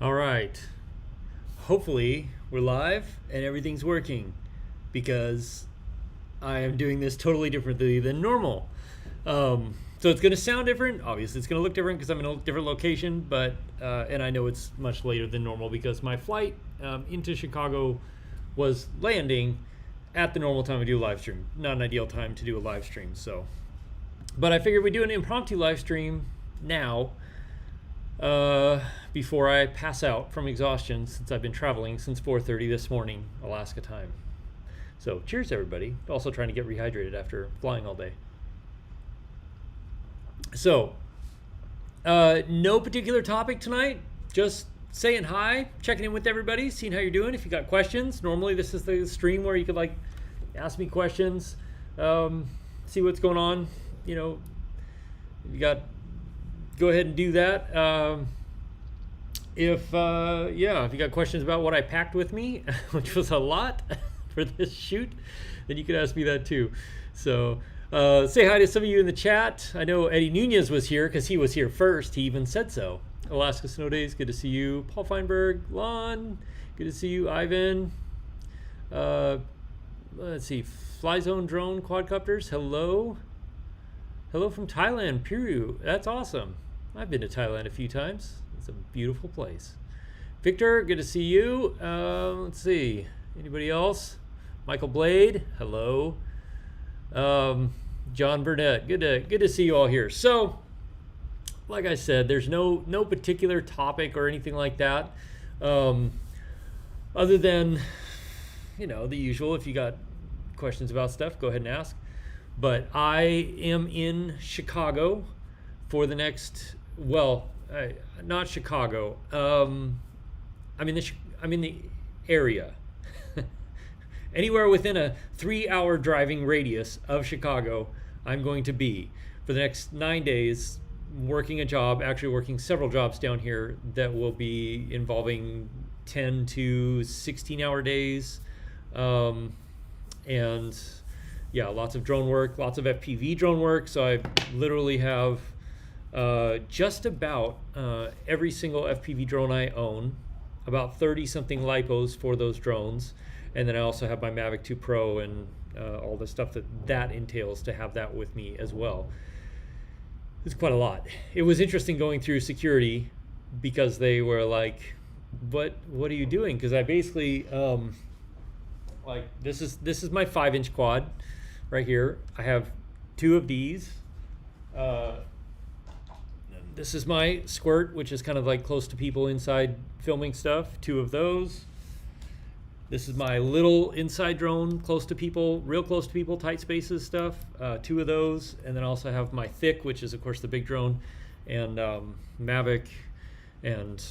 All right. Hopefully we're live and everything's working because I am doing this totally differently than normal. So it's going to sound different. Obviously, it's going to look different because I'm in a different location, but and I know it's much later than normal because my flight into Chicago was landing at the normal time to do a live stream. Not an ideal time to do a live stream. So, but I figured we'd do an impromptu live stream now before I pass out from exhaustion, since I've been traveling since 4:30 this morning, Alaska time. So cheers, everybody. Also trying to get rehydrated after flying all day. So, no particular topic tonight. Just saying hi, checking in with everybody, seeing how you're doing. If you got questions, normally this is the stream where you could like ask me questions, see what's going on. You know, if you got, go ahead and do that. If you got questions about what I packed with me, which was a lot for this shoot, then you could ask me that too. So say hi to some of you in the chat. I know Eddie Nunez was here because he was here first. He even said so. Alaska Snow Days, good to see you. Paul Feinberg, Lon, good to see you. Ivan, let's see, Fly Zone Drone Quadcopters, hello. Hello from Thailand, Piru. That's awesome. I've been to Thailand a few times. It's a beautiful place. Victor, good to see you. Let's see, anybody else? Michael Blade, hello. John Burnett, good to see you all here. So, like I said, there's no particular topic or anything like that, other than, you know, the usual. If you got questions about stuff, go ahead and ask. But I am in Chicago for the next, not Chicago. I'm in the area. Anywhere within a 3-hour driving radius of Chicago, I'm going to be for the next 9 days working a job, actually working several jobs down here that will be involving 10 to 16-hour days. And yeah, lots of drone work, lots of FPV drone work. So I literally have just about every single FPV drone I own, about 30-something lipos for those drones. And then I also have my Mavic 2 Pro and all the stuff that entails to have that with me as well. It's quite a lot. It was interesting going through security because they were like, what are you doing? Because I basically, like this is my 5-inch quad right here. I have 2 of these. This is my squirt, which is kind of like close to people inside filming stuff. 2 of those. This is my little inside drone, close to people, real close to people, tight spaces stuff. 2 of those, and then I also have my thick, which is of course the big drone, and Mavic, and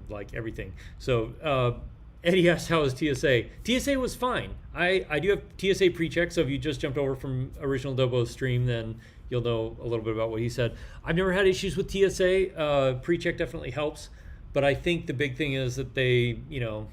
like everything. So Eddie asked, how was TSA? TSA was fine. I do have TSA pre-check, so if you just jumped over from original Dobo's stream, then you'll know a little bit about what he said. I've never had issues with TSA. Pre-check definitely helps, but I think the big thing is that they, you know,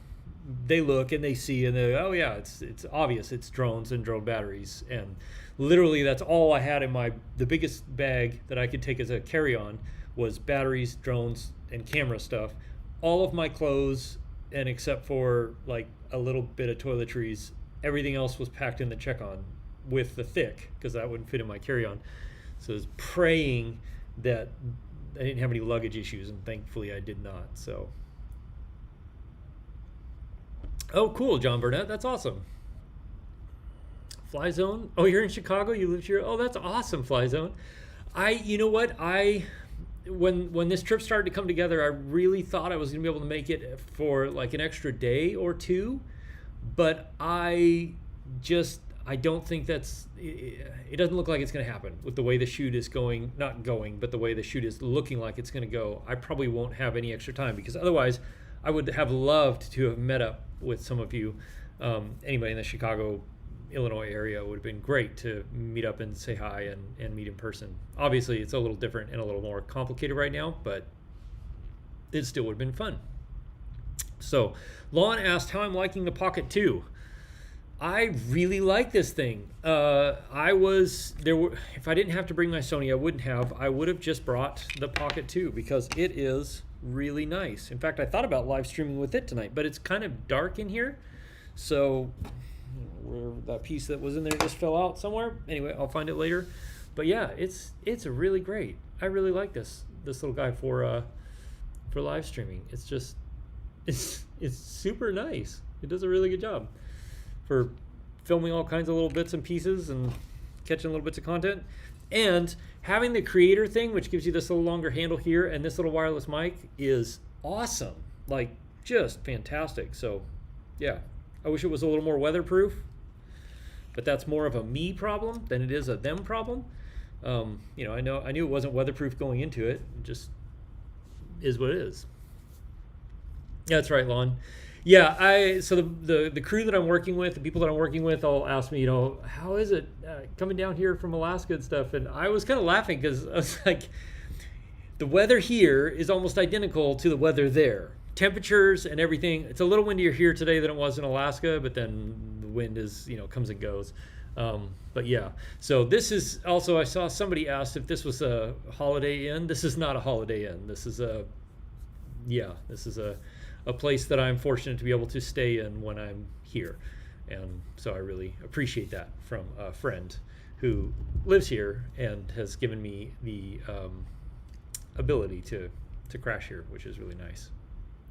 they look and they see and they, oh yeah, it's obvious, it's drones and drone batteries. And literally that's all I had in the biggest bag that I could take as a carry-on was batteries, drones, and camera stuff. All of my clothes, and except for like a little bit of toiletries, everything else was packed in the check-on with the thick, because that wouldn't fit in my carry-on. So I was praying that I didn't have any luggage issues, and thankfully I did not. So, oh, cool, John Burnett. That's awesome. Fly Zone. Oh, you're in Chicago. You live here. Oh, that's awesome, Fly Zone. You know what? When this trip started to come together, I really thought I was going to be able to make it for like an extra day or 2, but I don't think it doesn't look like it's going to happen with the way the shoot is going, not going, but the way the shoot is looking like it's going to go. I probably won't have any extra time because otherwise I would have loved to have met up with some of you. Anybody in the Chicago, Illinois area would have been great to meet up and say hi and meet in person. Obviously, it's a little different and a little more complicated right now, but it still would have been fun. So, Lon asked how I'm liking the Pocket 2. I really like this thing. If I didn't have to bring my Sony, I would have just brought the Pocket 2 because it is really nice. In fact, I thought about live streaming with it tonight, but it's kind of dark in here. So where that piece that was in there just fell out somewhere. Anyway, I'll find it later. But yeah, it's a really great. I really like this little guy for live streaming. It's just it's super nice. It does a really good job for filming all kinds of little bits and pieces and catching little bits of content. And having the creator thing, which gives you this little longer handle here, and this little wireless mic is awesome. Like, just fantastic. So yeah, I wish it was a little more weatherproof, but that's more of a me problem than it is a them problem. You know, I knew it wasn't weatherproof going into it. It just is what it is. Yeah, that's right, Lon. Yeah, so the crew that I'm working with, the people that I'm working with, all ask me, you know, how is it coming down here from Alaska and stuff? And I was kind of laughing because I was like, the weather here is almost identical to the weather there. Temperatures and everything. It's a little windier here today than it was in Alaska, but then the wind is, you know, comes and goes. But yeah, so this is also, I saw somebody asked if this was a Holiday Inn. This is not a Holiday Inn. This is a place that I'm fortunate to be able to stay in when I'm here. And so I really appreciate that from a friend who lives here and has given me the ability to crash here, which is really nice.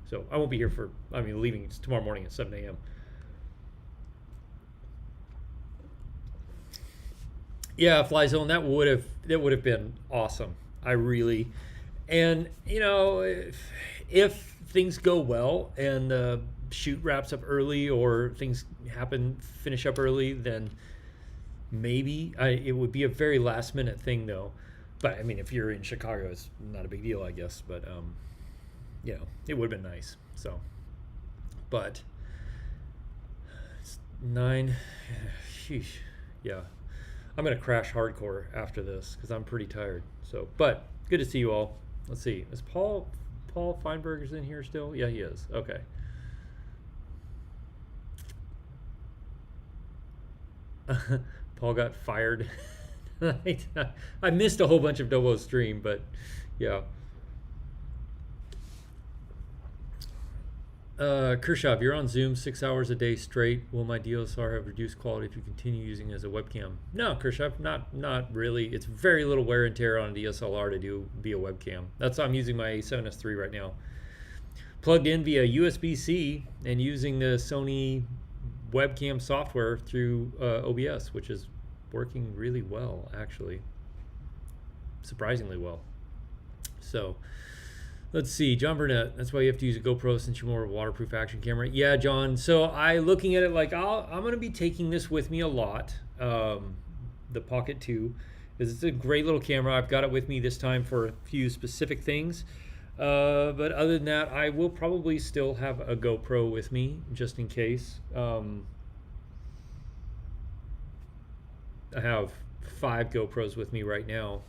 So I won't be here leaving tomorrow morning at 7 a.m. Yeah, Fly Zone, that would have been awesome. And you know, if things go well and the shoot wraps up early or things finish up early, then maybe it would be a very last minute thing though. But I mean, if you're in Chicago, it's not a big deal, I guess. But you know, it would have been nice. So, but it's 9. Sheesh. Yeah, I'm gonna crash hardcore after this because I'm pretty tired. So, but good to see you all. Let's see. Is Paul Feinberger's in here still? Yeah, he is. Okay. Paul got fired. I missed a whole bunch of Dobo's stream, but yeah. Kershaw, if you're on Zoom 6 hours a day straight, will my DSLR have reduced quality if you continue using it as a webcam? No, Kershaw, not really. It's very little wear and tear on a DSLR to be a webcam. I'm using my A7III right now, plugged in via USB-C and using the Sony webcam software through OBS, which is working really well, actually, surprisingly well. So let's see, John Burnett, that's why you have to use a GoPro since you're more of a waterproof action camera. Yeah, John, so looking at it like I'm going to be taking this with me a lot, the Pocket 2, because it's a great little camera. I've got it with me this time for a few specific things, but other than that, I will probably still have a GoPro with me just in case. I have 5 GoPros with me right now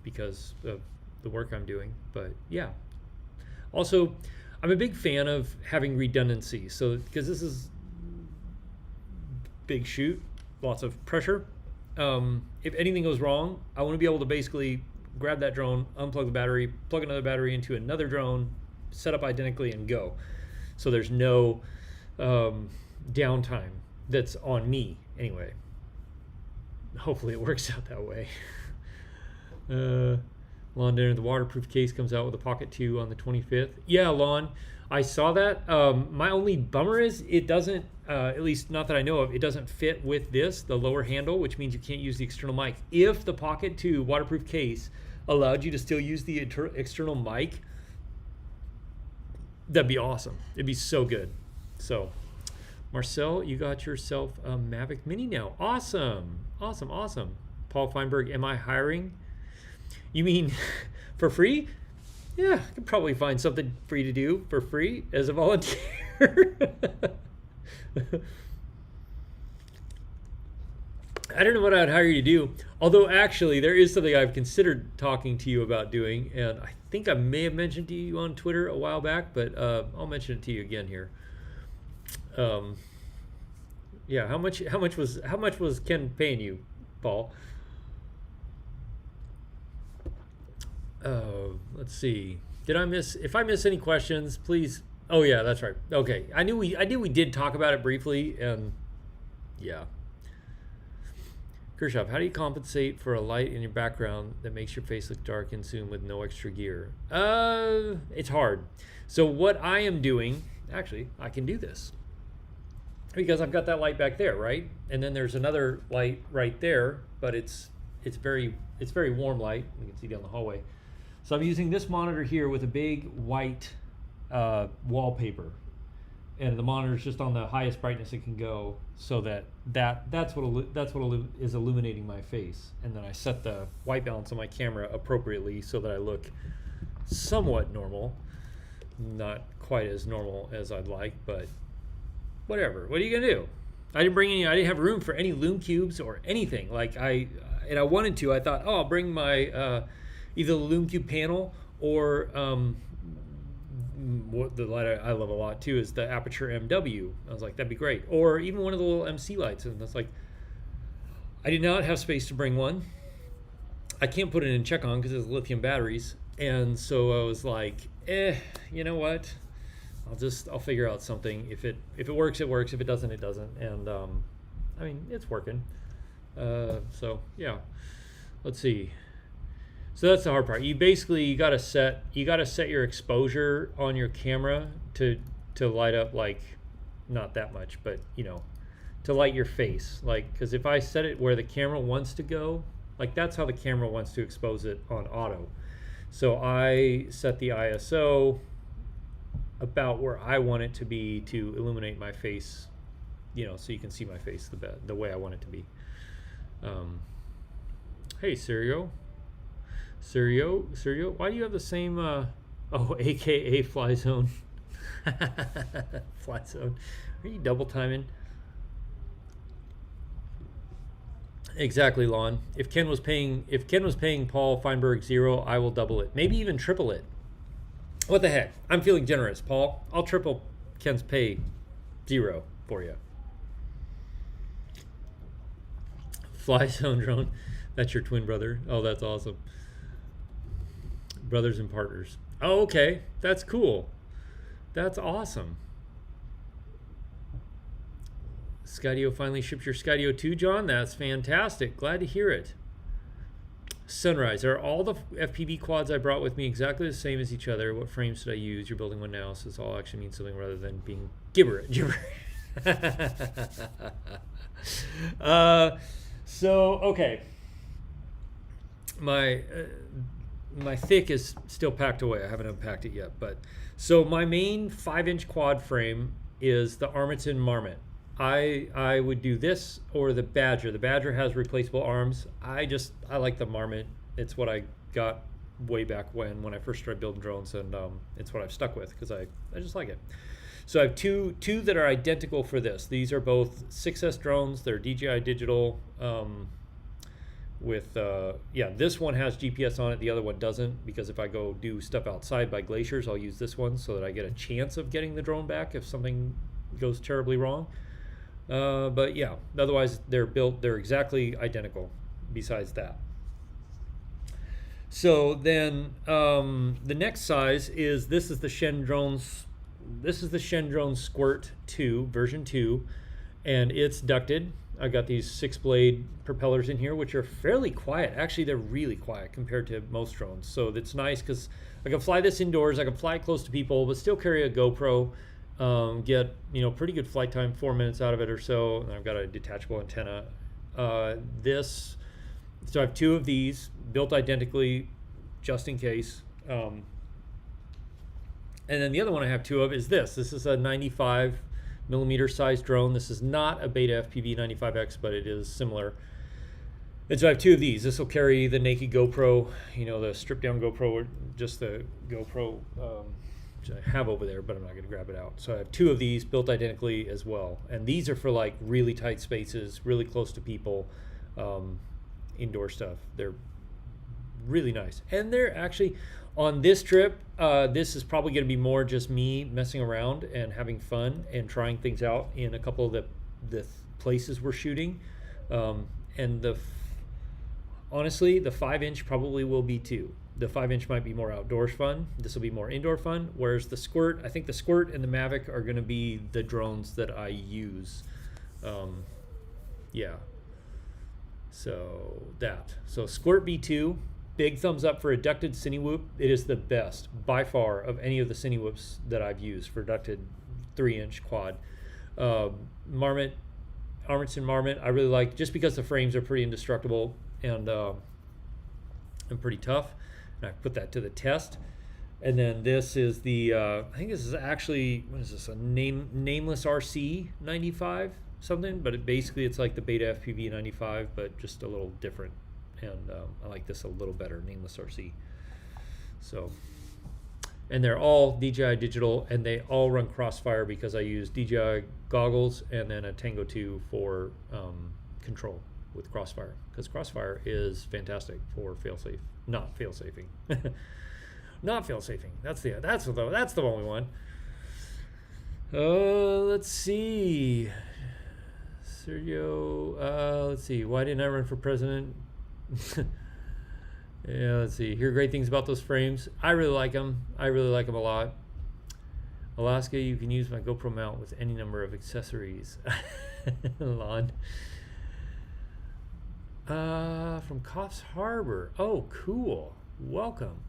because of the work I'm doing, but yeah. Also, I'm a big fan of having redundancy, so because this is big shoot, lots of pressure. If anything goes wrong, I want to be able to basically grab that drone, unplug the battery, plug another battery into another drone, set up identically, and go. So there's no downtime that's on me anyway. Hopefully it works out that way. Lon Dinner, the waterproof case comes out with a Pocket 2 on the 25th. Yeah, Lon, I saw that. My only bummer is it doesn't, at least not that I know of, it doesn't fit with this, the lower handle, which means you can't use the external mic. If the Pocket 2 waterproof case allowed you to still use the external mic, that'd be awesome. It'd be so good. So, Marcel, you got yourself a Mavic Mini now. Awesome. Awesome, awesome. Paul Feinberg, am I hiring? You mean for free? Yeah, I could probably find something for you to do for free as a volunteer. I don't know what I'd hire you to do. Although actually there is something I've considered talking to you about doing, and I think I may have mentioned to you on Twitter a while back, but I'll mention it to you again here. Yeah, how much was Ken paying you, Paul? Let's see. Did I miss? If I miss any questions, please. Oh yeah, that's right. Okay, I knew we did talk about it briefly, and yeah. Kirchhoff, how do you compensate for a light in your background that makes your face look dark and zoomed with no extra gear? It's hard. So what I am doing, actually, I can do this because I've got that light back there, right? And then there's another light right there, but it's very warm light. You can see down the hallway. So I'm using this monitor here with a big white wallpaper, and the monitor is just on the highest brightness it can go, so that's what is illuminating my face. And then I set the white balance on my camera appropriately so that I look somewhat normal, not quite as normal as I'd like, but whatever. What are you gonna do? I didn't have room for any lume cubes or anything. Like I wanted to. I thought, oh, I'll bring my either the lume cube panel or what the light I love a lot too is the Aperture MW. I was like, that'd be great. Or even one of the little MC lights. And that's like, I did not have space to bring one. I can't put it in check-on because it's lithium batteries. And so I was like, you know what? I'll figure out something. If it works, it works. If it doesn't, it doesn't. And I mean, it's working. So yeah, let's see. So that's the hard part. You gotta set your exposure on your camera to light up, like, not that much, but to light your face. Like, because if I set it where the camera wants to go, like that's how the camera wants to expose it on auto. So I set the ISO about where I want it to be to illuminate my face, so you can see my face the way I want it to be. Hey, Sirio, why do you have the same, AKA Fly Zone? Fly Zone. Are you double timing? Exactly, Lon. If Ken was paying Paul Feinberg 0, I will double it. Maybe even triple it. What the heck? I'm feeling generous, Paul. I'll triple Ken's pay 0 for you. Fly Zone drone. That's your twin brother. Oh, that's awesome. Brothers and partners. Oh, okay. That's cool. That's awesome. Skydio finally shipped your Skydio 2, John. That's fantastic. Glad to hear it. Sunrise. Are all the FPV quads I brought with me exactly the same as each other? What frames should I use? You're building one now, so this all actually means something rather than being gibberish. So, okay. My thick is still packed away. I haven't unpacked it yet. But so my main 5-inch quad frame is the Armiton Marmot. I would do this or the Badger. The Badger has replaceable arms. I like the Marmot. It's what I got way back when I first started building drones, and it's what I've stuck with because I just like it. So I have two that are identical for this. These are both 6S drones. They're DJI digital. This one has GPS on it. The other one doesn't, because if I go do stuff outside by glaciers, I'll use this one so that I get a chance of getting the drone back if something goes terribly wrong. But yeah, otherwise they're exactly identical besides that. So then the next size is, this is the Shen Drone Squirt 2, version 2, and it's ducted. I've got these 6-blade propellers in here, which are fairly quiet. Actually, they're really quiet compared to most drones. So that's nice because I can fly this indoors, I can fly it close to people, but still carry a GoPro. Get pretty good flight time, 4 minutes out of it or so. And I've got a detachable antenna. So I have 2 of these built identically, just in case. And then the other one I have 2 of is this. This is a 95 millimeter size drone. This is not a Beta FPV 95X, but it is similar. And so I have 2 of these. This will carry the naked GoPro, the stripped down GoPro, or just the GoPro. Which I have over there, but I'm not going to grab it out. So I have 2 of these built identically as well. And these are for like really tight spaces, really close to people, indoor stuff. They're really nice. And they're actually, on this trip, this is probably going to be more just me messing around and having fun and trying things out in a couple of the places we're shooting. And honestly, the 5-inch probably will be too. The 5-inch might be more outdoors fun. This will be more indoor fun. Whereas the Squirt, I think the Squirt and the Mavic are going to be the drones that I use. Yeah. So that. So Squirt B2, big thumbs up for a ducted cine whoop. It is the best by far of any of the cine whoops that I've used for ducted 3-inch quad. Marmot, Armisen Marmot, I really like just because the frames are pretty indestructible and pretty tough. And I put that to the test. And then this is the, I think this is actually, what is this, a nameless RC 95 something, but basically it's like the Beta FPV 95, but just a little different. And I like this a little better, nameless RC. So, and they're all DJI digital, and they all run Crossfire because I use DJI goggles and then a Tango 2 for control with Crossfire, because Crossfire is fantastic for failsafe, not failsafing. Not failsafing. That's the one we want. Let's see. Sergio, let's see. Why didn't I run for president? Yeah, let's see. Hear great things about those frames. I really like them. I really like them a lot. Alaska, you can use my GoPro mount with any number of accessories. Lon. From Coffs Harbor. Oh, cool. Welcome.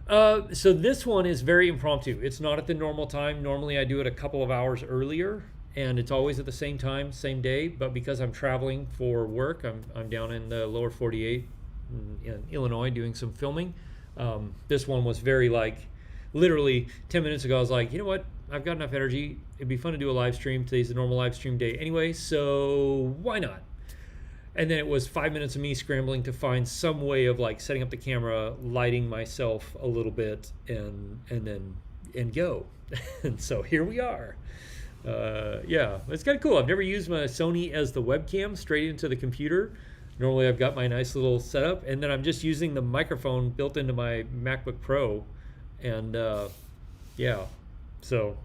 So this one is very impromptu. It's not at the normal time. Normally I do it a couple of hours earlier, and it's always at the same time, same day. But because I'm traveling for work, I'm down in the lower 48 in Illinois doing some filming. This one was very literally 10 minutes ago, I was like, you know what? I've got enough energy. It'd be fun to do a live stream. Today's a normal live stream day anyway, so why not? And then it was 5 minutes of me scrambling to find some way of setting up the camera, lighting myself a little bit, and go. And so here we are. Yeah, it's kind of cool. I've never used my Sony as the webcam straight into the computer. Normally I've got my nice little setup, and then I'm just using the microphone built into my MacBook Pro, and yeah, so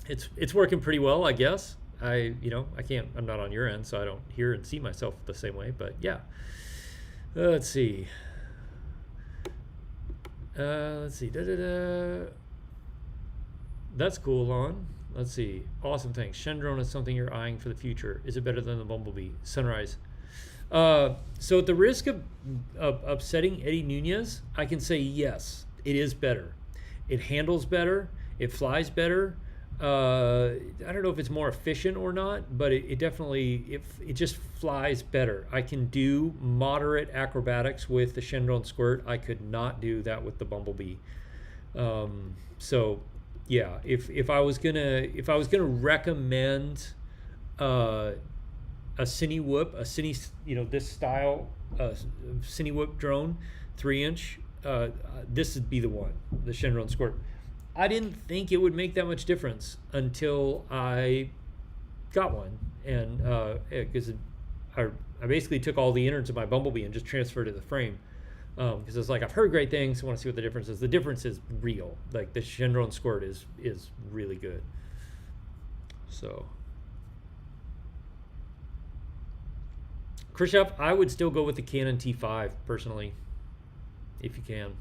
it's working pretty well, I guess. I'm not on your end, so I don't hear and see myself the same way, but yeah. Let's see. That's cool, Lon. Let's see. Awesome, thanks. Shendrone is something you're eyeing for the future. Is it better than the Bumblebee? Sunrise. So at the risk of upsetting Eddie Nunez, I can say yes, it is better. It handles better. It flies better. I don't know if it's more efficient or not, but it definitely, it just flies better. I can do moderate acrobatics with the Shendrone Squirt. I could not do that with the Bumblebee. So yeah, if I was gonna recommend a Cine Whoop, a Cine, this style Cine Whoop drone, 3-inch, this would be the one, the Shendrone Squirt. I didn't think it would make that much difference until I got one, and because I basically took all the innards of my Bumblebee and just transferred it to the frame, because it's I've heard great things. I want to see what the difference is. The difference is real. The Shendrone Squirt is really good. So, Khrushchev, I would still go with the Canon T5 personally, if you can.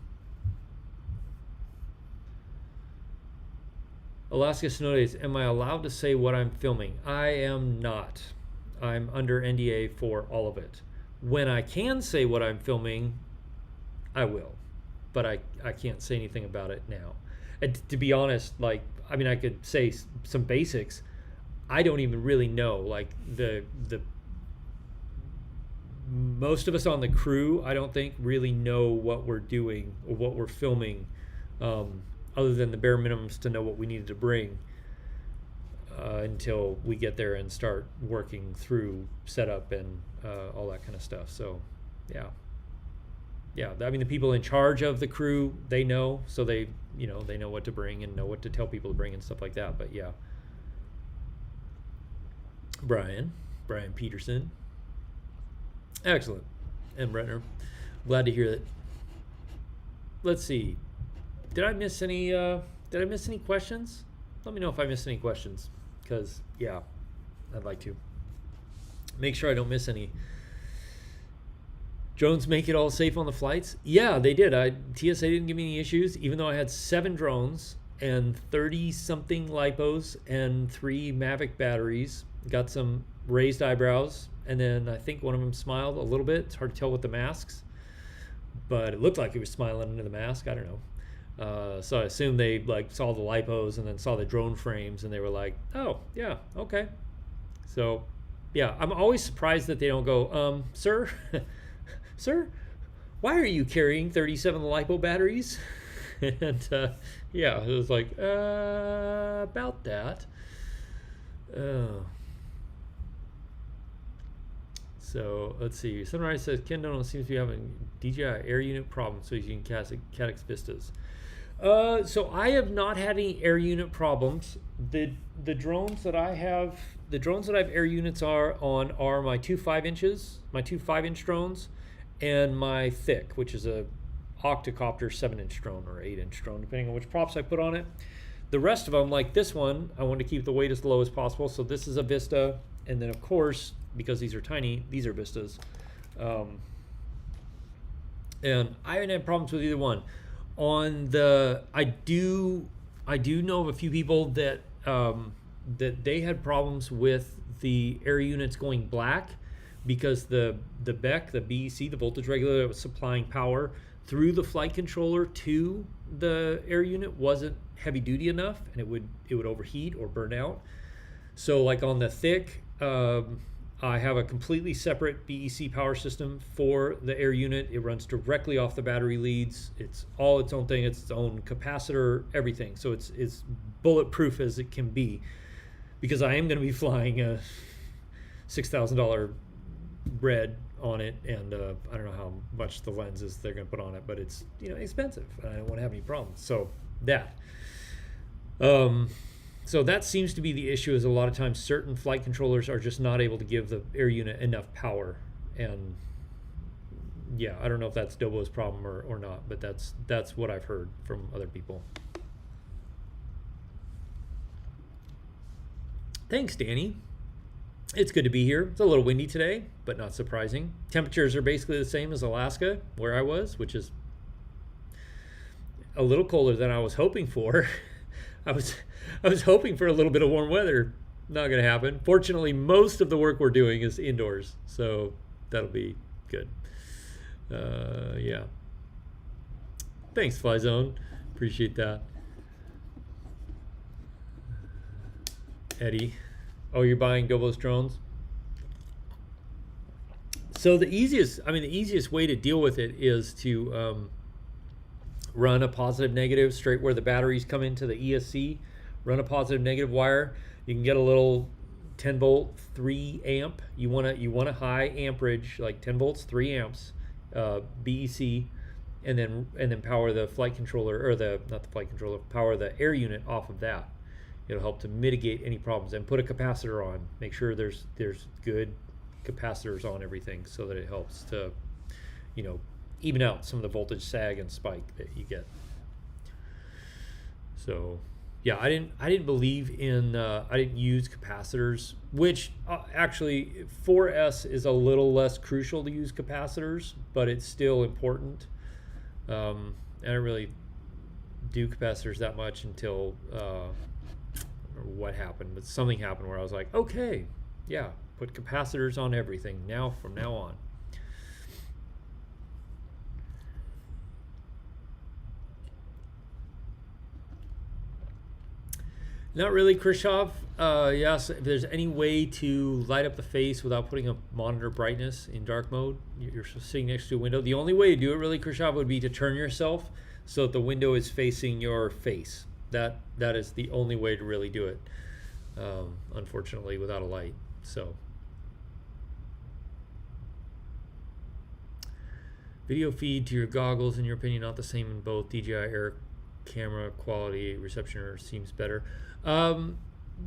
Alaska Snow Days, am I allowed to say what I'm filming? I am not. I'm under NDA for all of it. When I can say what I'm filming, I will. But I can't say anything about it now. And to be honest, I could say some basics. I don't even really know. The most of us on the crew, I don't think really know what we're doing or what we're filming. Other than the bare minimums to know what we needed to bring until we get there and start working through setup and all that kind of stuff. So, yeah. The people in charge of the crew, they know, so they know what to bring and know what to tell people to bring and stuff like that. But yeah. Brian Peterson, excellent, and Bretner, glad to hear that. Let's see. Did I miss any questions? Let me know if I missed any questions, because yeah, I'd like to make sure I don't miss any. Drones make it all safe on the flights? Yeah, they did. TSA didn't give me any issues, even though I had 7 drones and 30 something lipos and 3 Mavic batteries. Got some raised eyebrows, and then I think one of them smiled a little bit. It's hard to tell with the masks, but it looked like he was smiling under the mask. I don't know. So I assume they like saw the lipos and then saw the drone frames, and they were like, "Oh, yeah, okay." So, yeah, I'm always surprised that they don't go, "Sir, sir, why are you carrying 37 lipo batteries?" And yeah, it was like, about that. So let's see. Sunrise says Ken Donald seems to be having DJI Air unit problems, so he's using Caddx Vistas. So I have not had any air unit problems. The drones that I have, air units are my two 5-inch drones, and my thick, which is a octocopter 7-inch drone or 8-inch drone, depending on which props I put on it. The rest of them, like this one, I want to keep the weight as low as possible. So this is a Vista, and then of course, because these are tiny, these are Vistas. And I haven't had problems with either one. I do know of a few people that that they had problems with the air units going black because the BEC, the BEC, the voltage regulator that was supplying power through the flight controller to the air unit wasn't heavy duty enough, and it would overheat or burn out. So like on the thick, I have a completely separate BEC power system for the air unit. It runs directly off the battery leads. It's all its own thing. It's its own capacitor, everything. So it's bulletproof as it can be, because I am going to be flying a $6,000 red on it, and I don't know how much the lenses they're going to put on it, but it's expensive, and I don't want to have any problems. So that. So that seems to be the issue, is a lot of times certain flight controllers are just not able to give the air unit enough power. And yeah, I don't know if that's Dobo's problem or not, but that's what I've heard from other people. Thanks, Danny. It's good to be here. It's a little windy today, but not surprising. Temperatures are basically the same as Alaska, where I was, which is a little colder than I was hoping for. I was hoping for a little bit of warm weather. Not going to happen. Fortunately, most of the work we're doing is indoors, so that'll be good. Yeah. Thanks, FlyZone. Appreciate that. Eddie. Oh, you're buying Dobo's drones? So the easiest way to deal with it is to run a positive negative straight where the batteries come into the ESC. Run a positive negative wire. You can get a little 10 volt 3 amp. You want a high amperage, like 10 volts 3 amps BEC, and then power the flight controller, or not the flight controller, power the air unit off of that. It'll help to mitigate any problems, and put a capacitor on. Make sure there's good capacitors on everything, so that it helps to even out some of the voltage sag and spike that you get. So yeah, I didn't believe in I didn't use capacitors, which actually 4S is a little less crucial to use capacitors, but it's still important. I don't really do capacitors that much until what happened, but something happened where I was like, okay, yeah, put capacitors on everything now from now on. Not really, Khrushchev. Yes, if there's any way to light up the face without putting a monitor brightness in dark mode, you're sitting next to a window. The only way to do it, really, Khrushchev, would be to turn yourself so that the window is facing your face. That is the only way to really do it, unfortunately, without a light. So, video feed to your goggles, in your opinion, not the same in both. DJI Air camera quality, reception seems better.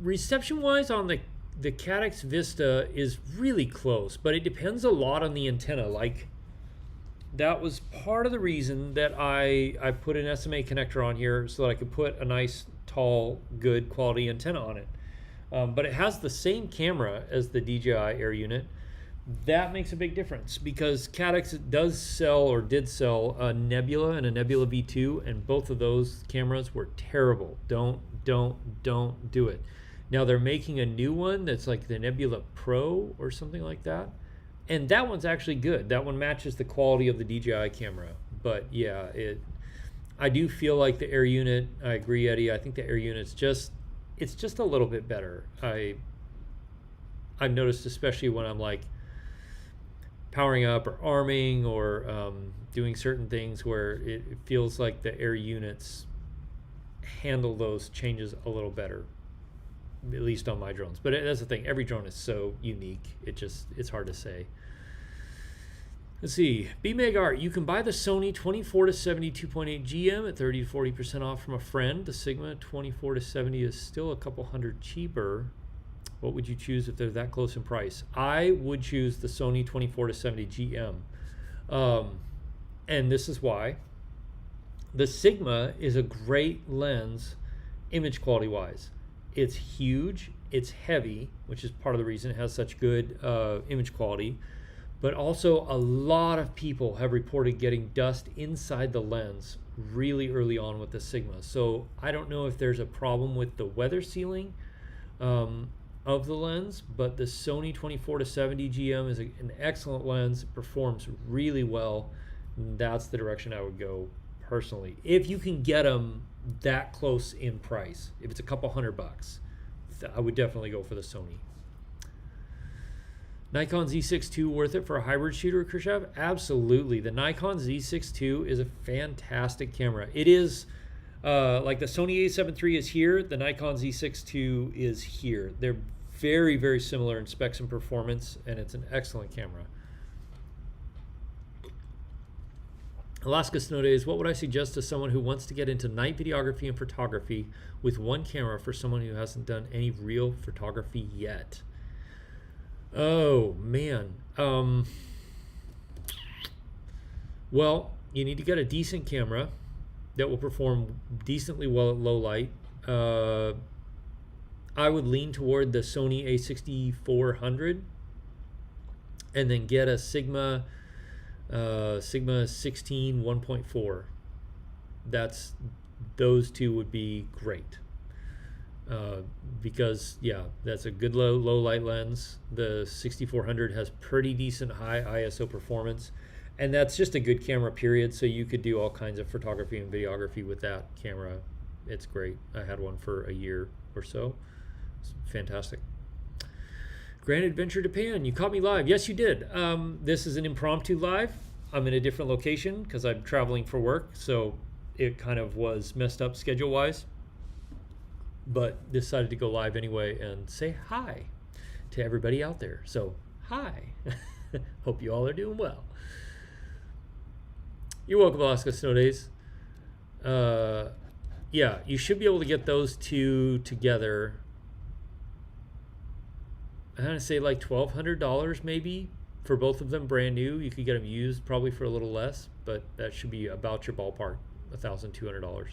Reception-wise on the Caddx Vista is really close, but it depends a lot on the antenna. Like, that was part of the reason that I put an SMA connector on here, so that I could put a nice, tall, good quality antenna on it. But it has the same camera as the DJI Air unit, that makes a big difference, because Caddx does sell, or did sell, a Nebula and a Nebula V2, and both of those cameras were terrible. Don't do it. Now they're making a new one that's like the Nebula Pro or something like that, and that one's actually good. That one matches the quality of the DJI camera. But yeah, I do feel like the Air unit, I agree, Eddie, I think the Air unit's it's just a little bit better. I've noticed, especially when I'm like powering up or arming or doing certain things, where it feels like the Air units handle those changes a little better, at least on my drones. But that's the thing, every drone is so unique, it's hard to say. Let's see, B-Meg Art, you can buy the Sony 24-70 2.8 GM at 30 to 40% off from a friend. The Sigma 24-70 is still a couple hundred cheaper. What would you choose if they're that close in price? I would choose the Sony 24-70 GM. And this is why. The Sigma is a great lens image quality wise. It's huge, it's heavy, which is part of the reason it has such good image quality. But also, a lot of people have reported getting dust inside the lens really early on with the Sigma. So I don't know if there's a problem with the weather sealing of the lens, but the Sony 24-70 GM is an excellent lens. It performs really well. That's the direction I would go personally, if you can get them that close in price. If it's a couple $100, I would definitely go for the Sony. Nikon Z6 II worth it for a hybrid shooter, Khrushchev? Absolutely. The Nikon Z6 II is a fantastic camera. It is like the Sony A7 III is here, the Nikon Z6 II is here. They're very, very similar in specs and performance, and it's an excellent camera. Alaska Snow Days, what would I suggest to someone who wants to get into night videography and photography with one camera for someone who hasn't done any real photography yet? Oh, man. Well, you need to get a decent camera that will perform decently well at low light. I would lean toward the Sony A6400, and then get a Sigma 16 1.4. Those two would be great. Because yeah, that's a good low light lens. The 6400 has pretty decent high ISO performance, and that's just a good camera period. So you could do all kinds of photography and videography with that camera. It's great. I had one for a year or so. It's fantastic. Grand Adventure Japan, you caught me live. Yes, you did. This is an impromptu live. I'm in a different location because I'm traveling for work, so it kind of was messed up schedule wise, but decided to go live anyway and say hi to everybody out there. So hi. Hope you all are doing well. You're welcome, Alaska Snow Days. Yeah, you should be able to get those two together. I'm gonna say like $1,200 maybe for both of them, brand new. You could get them used probably for a little less, but that should be about your ballpark, $1,200.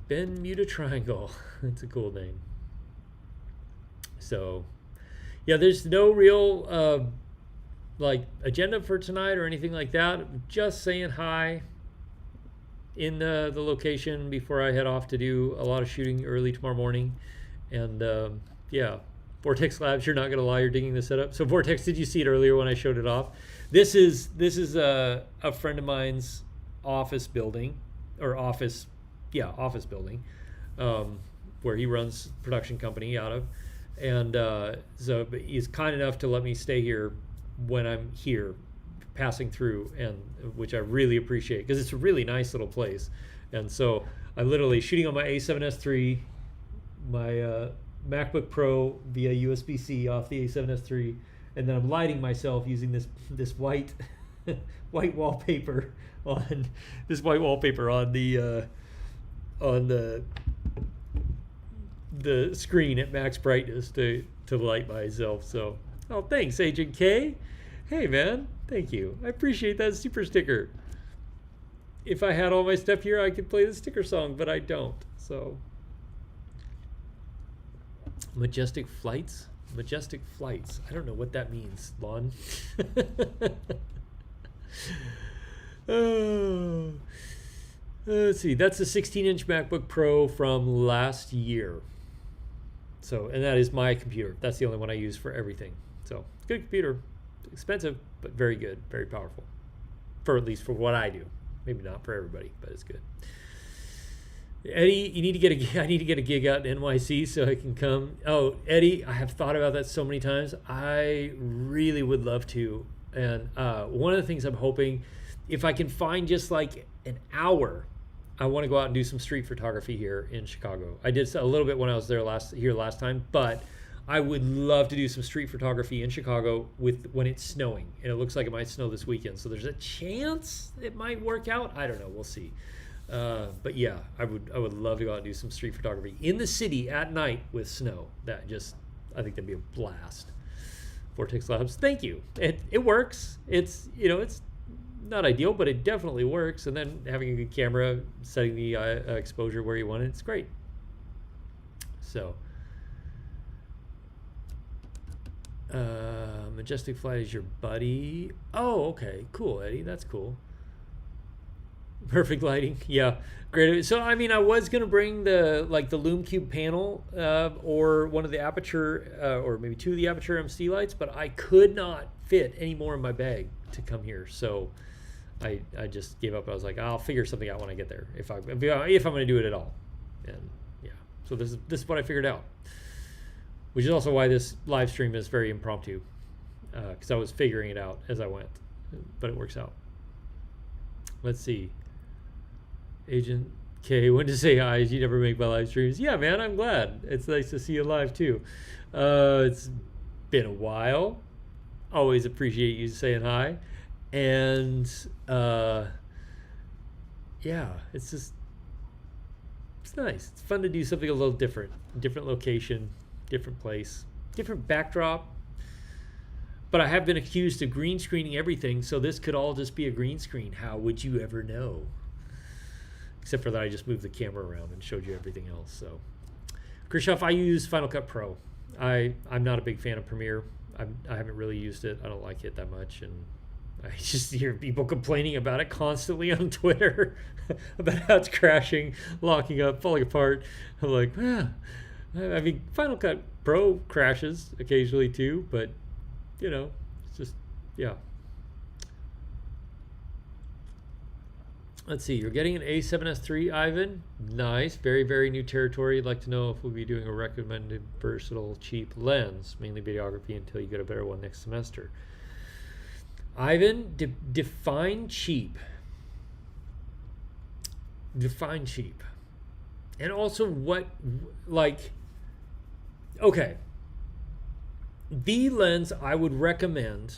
Bermuda Triangle. It's a cool name. So yeah, there's no real like agenda for tonight or anything like that. Just saying hi in the location before I head off to do a lot of shooting early tomorrow morning. And yeah, Vortex Labs, you're not gonna lie, you're digging the setup. So Vortex, did you see it earlier when I showed it off? This is a friend of mine's office building, or office building, where he runs production company out of. And so he's kind enough to let me stay here when I'm here passing through, and which I really appreciate, because it's a really nice little place. And so I'm literally shooting on my A7S3, my MacBook Pro via USB-C off the A7S3, and then I'm lighting myself using this white white wallpaper on the screen at max brightness to light myself. So, oh, thanks, Agent K. Hey man, thank you. I appreciate that super sticker. If I had all my stuff here, I could play the sticker song, but I don't. So Majestic Flights? Majestic Flights. I don't know what that means, Lon. Oh. Let's see. That's a 16-inch MacBook Pro from last year. So, and that is my computer. That's the only one I use for everything. So, good computer. Expensive, but very good. Very powerful. For at least for what I do. Maybe not for everybody, but it's good. Eddie, you need to get I need to get a gig out in NYC so I can come. Oh, Eddie, I have thought about that so many times. I really would love to. And one of the things I'm hoping, if I can find just like an hour, I want to go out and do some street photography here in Chicago. I did a little bit when I was there last time, but I would love to do some street photography in Chicago when it's snowing. And it looks like it might snow this weekend. So there's a chance it might work out. I don't know. We'll see. But yeah, I would love to go out and do some street photography in the city at night with snow. I think that'd be a blast. Vortex Labs, thank you. It works. It's not ideal, but it definitely works. And then having a good camera, setting the exposure where you want it, it's great. So, Majestic Flight is your buddy. Oh, okay, cool, Eddie. That's cool. Perfect lighting, yeah, great. So I mean, I was gonna bring the Lume Cube panel or one of the Aperture or maybe two of the Aperture MC lights, but I could not fit any more in my bag to come here, so I just gave up. I was like, I'll figure something out when I get there if I'm gonna do it at all. And yeah, so this is what I figured out, which is also why this live stream is very impromptu, because I was figuring it out as I went, but it works out. Let's see. Agent K, when to say hi? You never make my live streams. Yeah, man, I'm glad. It's nice to see you live too. It's been a while. Always appreciate you saying hi. And yeah, it's nice. It's fun to do something a little different. Different location, different place, different backdrop. But I have been accused of green screening everything, so this could all just be a green screen. How would you ever know? Except for that I just moved the camera around and showed you everything else. So, Krishoff, I use Final Cut Pro. I'm not a big fan of Premiere. I haven't really used it. I don't like it that much, and I just hear people complaining about it constantly on Twitter about how it's crashing, locking up, falling apart. I'm like, I mean, Final Cut Pro crashes occasionally too, but it's just, yeah. Let's see, you're getting an A7III, Ivan. Nice, very, very new territory. I'd like to know if we'll be doing a recommended versatile, cheap lens, mainly videography, until you get a better one next semester. Ivan, define cheap. Define cheap. And also okay. The lens I would recommend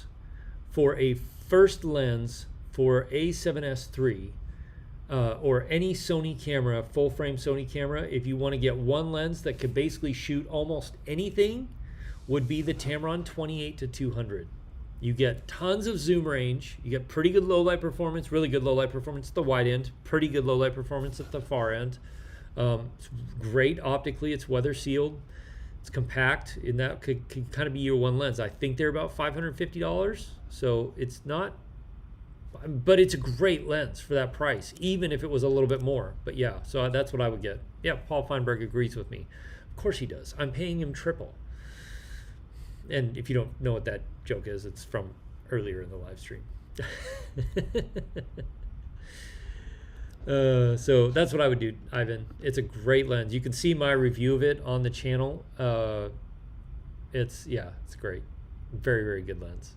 for a first lens for A7S3 or any Sony camera, full frame Sony camera, if you want to get one lens that could basically shoot almost anything, would be the Tamron 28-200. You get tons of zoom range, you get pretty good low light performance, really good low light performance at the wide end, pretty good low light performance at the far end. It's great optically, it's weather sealed. It's compact, and that could kind of be your one lens. I think they're about $550, so it's not, but it's a great lens for that price, even if it was a little bit more. But yeah, so that's what I would get. Yeah, Paul Feinberg agrees with me. Of course he does. I'm paying him triple. And if you don't know what that joke is, it's from earlier in the live stream. So that's what I would do, Ivan. It's a great lens. You can see my review of it on the channel. It's great. Very, very good lens.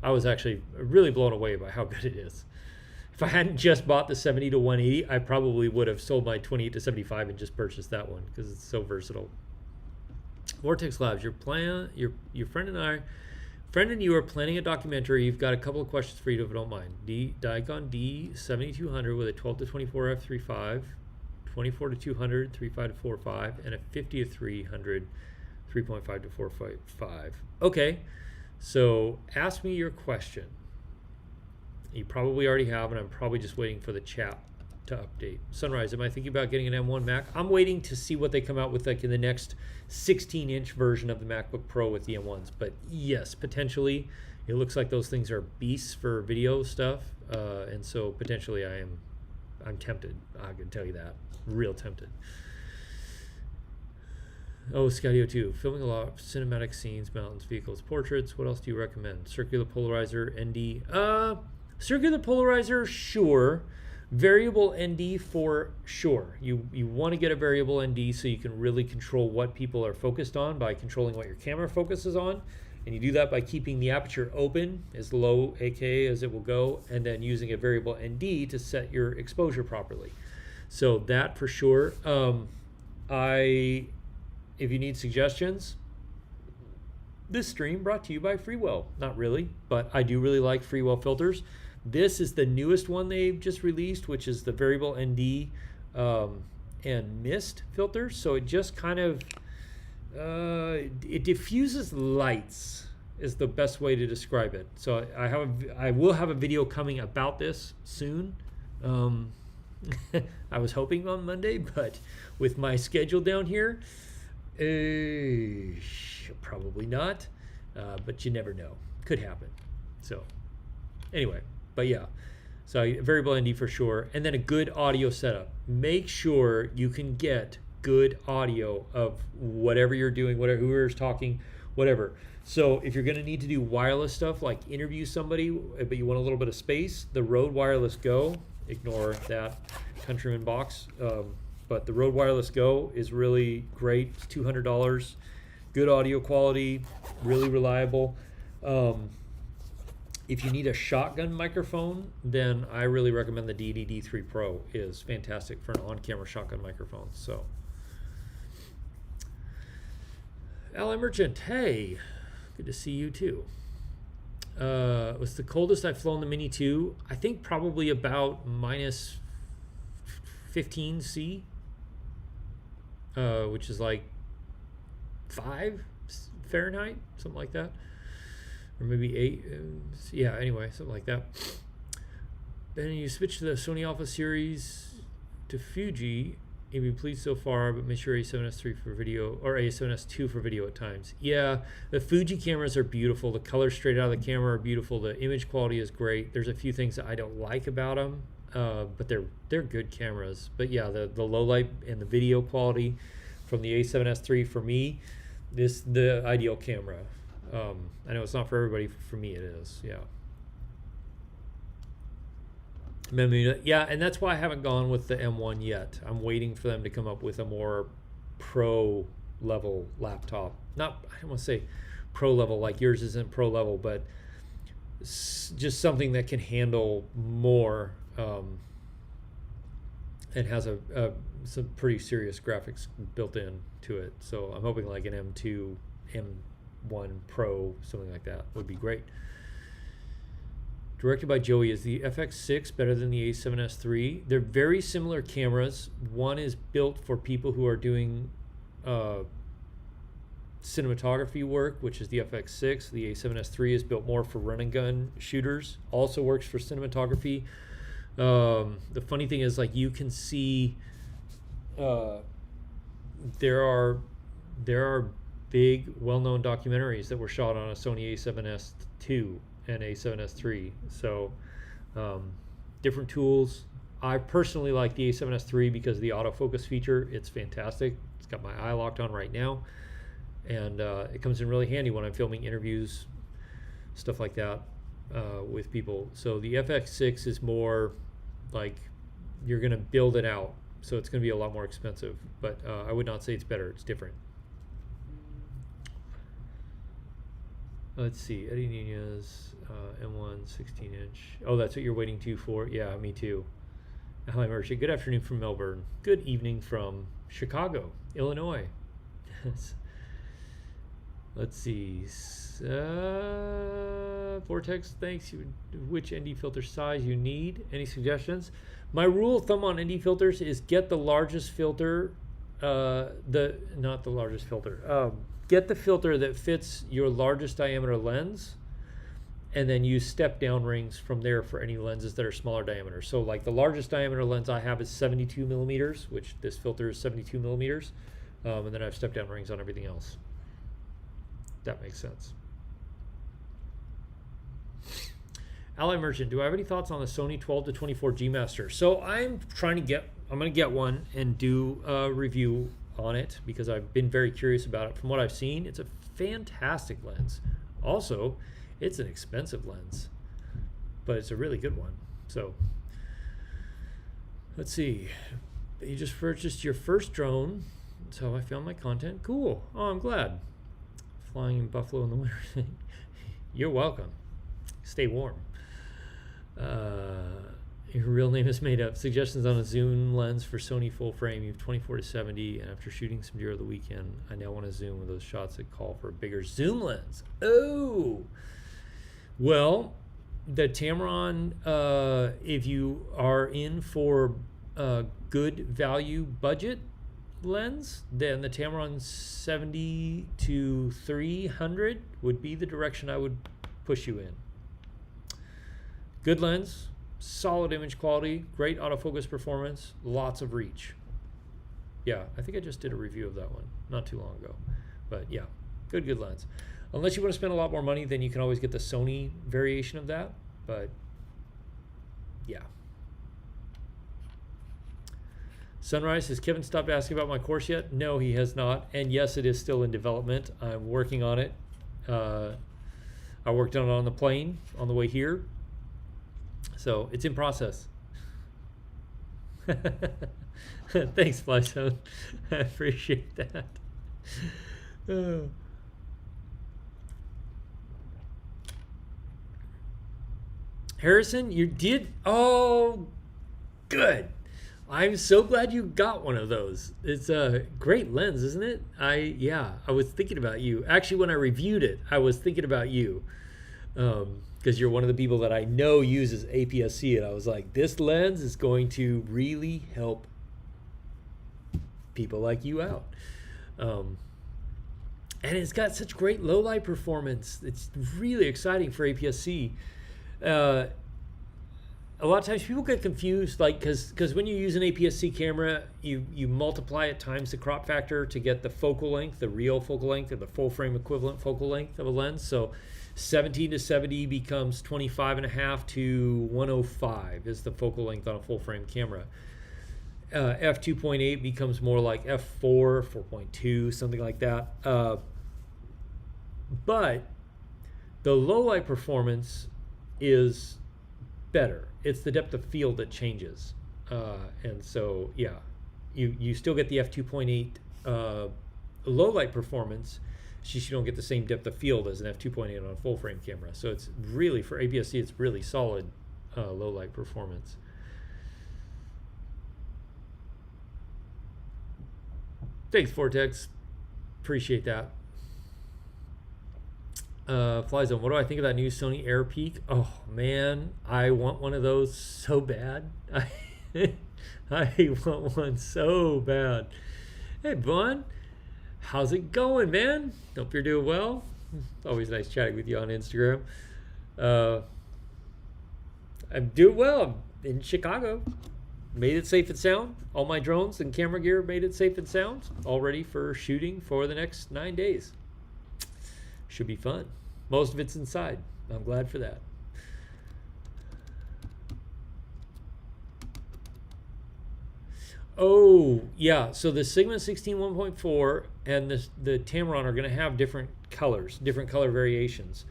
I was actually really blown away by how good it is. If I hadn't just bought the 70-180, I probably would have sold my 28-75 and just purchased that one because it's so versatile. Vortex Labs, your friend and you are planning a documentary. You've got a couple of questions for you if you don't mind. Nikon D7200 with a 12-24 f3.5, 24-200 3.5-4.5, and a 50-300 3.5-4.5. Okay, so ask me your question. You probably already have, and I'm probably just waiting for the chat to update. Sunrise, am I thinking about getting an M1 Mac? I'm waiting to see what they come out with, like in the next 16-inch version of the MacBook Pro with the M1s. But yes, potentially, it looks like those things are beasts for video stuff, and so potentially I'm tempted. I can tell you that, real tempted. Oh, Skydio 2, filming a lot of cinematic scenes, mountains, vehicles, portraits. What else do you recommend? Circular polarizer, ND. Circular polarizer, sure. Variable ND for sure. You want to get a variable ND so you can really control what people are focused on by controlling what your camera focuses on. And you do that by keeping the aperture open, as low AKA as it will go, and then using a variable ND to set your exposure properly. So that for sure. If you need suggestions, this stream brought to you by Freewell. Not really, but I do really like Freewell filters. This is the newest one they've just released, which is the variable ND and mist filter. So it just kind of, it diffuses lights is the best way to describe it. So I will have a video coming about this soon. I was hoping on Monday, but with my schedule down here, probably not, but you never know. Could happen. So anyway, but yeah, so variable ND for sure, and then a good audio setup. Make sure you can get good audio of whatever you're doing, whatever whoever's talking, whatever. So if you're going to need to do wireless stuff like interview somebody, but you want a little bit of space, the Rode Wireless Go, ignore that Countryman box, but the Rode Wireless Go is really great. It's $200, good audio quality, really reliable. If you need a shotgun microphone, then I really recommend the DD-D3 Pro. Is fantastic for an on-camera shotgun microphone. So, Ally Merchant, hey, good to see you too. What's the coldest I've flown the Mini 2? I think probably about minus 15 C, which is like 5 Fahrenheit, something like that. Or maybe 8, yeah, anyway, something like that. Then you switch to the Sony Alpha series to Fuji. You've been pleased so far, but make sure A7S3 for video, or A7S2 for video at times. Yeah, the Fuji cameras are beautiful. The colors straight out of the camera are beautiful. The image quality is great. There's a few things that I don't like about them, but they're good cameras. But yeah, the low light and the video quality from the A7S3 for me, this the ideal camera. I know it's not for everybody. For me, it is. Yeah. Yeah, and that's why I haven't gone with the M1 yet. I'm waiting for them to come up with a more pro level laptop. Not, I don't want to say pro level like yours isn't pro level, but just something that can handle more and has some pretty serious graphics built in to it. So I'm hoping like an M2, M1 Pro, something like that would be great. Directed by Joey, is the FX6 better than the A7S III? They're very similar cameras. One is built for people who are doing cinematography work, which is the FX6. The A7S III is built more for run and gun shooters. Also works for cinematography. The funny thing is, like, you can see there are big, well-known documentaries that were shot on a Sony A7S II and A7S III. So different tools. I personally like the A7S III because of the autofocus feature. It's fantastic. It's got my eye locked on right now, and it comes in really handy when I'm filming interviews, stuff like that, with people. So the FX6 is more like you're going to build it out, so it's going to be a lot more expensive, but I would not say it's better. It's different. Let's see, Eddie Nunez, M1 16-inch. Oh, that's what you're waiting for? Yeah, me too. Hi, Merchant. Good afternoon from Melbourne. Good evening from Chicago, Illinois. Let's see. Vortex, thanks. Which ND filter size you need? Any suggestions? My rule of thumb on ND filters is get the largest filter, not the largest filter. Get the filter that fits your largest diameter lens, and then use step down rings from there for any lenses that are smaller diameter. So like the largest diameter lens I have is 72 millimeters, which this filter is 72 millimeters. And then I have step down rings on everything else. That makes sense. Ally Merchant, do I have any thoughts on the Sony 12 to 24 G Master? So I'm going to get one and do a review on it because I've been very curious about it. From what I've seen, it's a fantastic lens. Also, it's an expensive lens, but it's a really good one. So let's see. You just purchased your first drone. That's how I found my content. Cool. Oh, I'm glad. Flying in Buffalo in the winter. You're welcome. Stay warm. Your real name is made up. Suggestions on a zoom lens for Sony full frame. You have 24 to 70, and after shooting some deer over the weekend, I now want to zoom with those shots that call for a bigger zoom lens. Oh, well, the Tamron, if you are in for a good value budget lens, then the Tamron 70 to 300 would be the direction I would push you in. Good lens, solid image quality, great autofocus performance, lots of reach. Yeah, I think I just did a review of that one not too long ago. But yeah, good lens. Unless you want to spend a lot more money, then you can always get the Sony variation of that. But yeah. Sunrise, has Kevin stopped asking about my course yet? No, he has not. And yes, it is still in development. I'm working on it. I worked on it on the plane on the way here. So it's in process. Thanks, Flyzone. I appreciate that. Harrison, you did? Oh, good. I'm so glad you got one of those. It's a great lens, isn't it? I was thinking about you. Actually, when I reviewed it, I was thinking about you. Because you're one of the people that I know uses APS-C, and I was like, this lens is going to really help people like you out. And it's got such great low light performance. It's really exciting for APS-C. A lot of times people get confused, like, because when you use an APS-C camera, you multiply it times the crop factor to get the focal length, the real focal length, or the full frame equivalent focal length of a lens. So 17 to 70 becomes 25.5 to 105 is the focal length on a full frame camera. F2.8 becomes more like F4, 4.2, something like that. But the low light performance is better. It's the depth of field that changes. And so, yeah, you still get the F2.8 low light performance. It's just you don't get the same depth of field as an F2.8 on a full frame camera. So it's really, for APS-C, it's really solid low light performance. Thanks, Vortex. Appreciate that. Flyzone, what do I think of that new Sony Air Peak? Oh man, I want one of those so bad. I want one so bad. Hey, Vaughn. How's it going, man? Hope you're doing well. It's always nice chatting with you on Instagram. I'm doing well. I'm in Chicago. Made it safe and sound. All my drones and camera gear made it safe and sound. All ready for shooting for the next 9 days. Should be fun. Most of it's inside. I'm glad for that. Oh, yeah. So the Sigma 16 1.4 and the Tamron are going to have different colors, different color variations.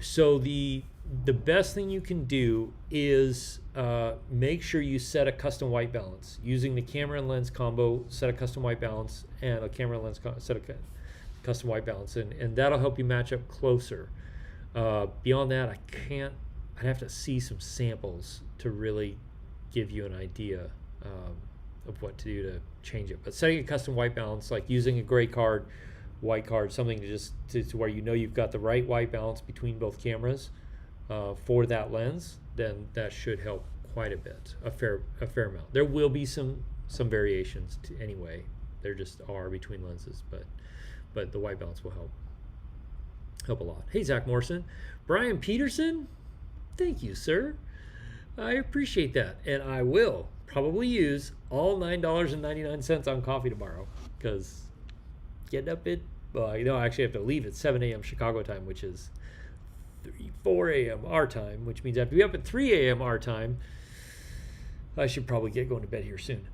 So the best thing you can do is make sure you set a custom white balance. Using the camera and lens combo, set a custom white balance, and a camera and lens set a custom white balance, and that'll help you match up closer. Beyond that, I'd have to see some samples to really give you an idea of what to do to change it. But setting a custom white balance, like using a gray card, white card, something to where you know you've got the right white balance between both cameras for that lens, then that should help quite a bit, a fair amount. There will be some variations anyway. There just are between lenses, but the white balance will help. Help a lot. Hey, Zach Morrison. Brian Peterson, thank you, sir. I appreciate that. And I will probably use all $9.99 on coffee tomorrow because getting up at, well, I actually have to leave at 7 a.m. Chicago time, which is 4 a.m. our time, which means I have to be up at 3 a.m. our time. I should probably get going to bed here soon.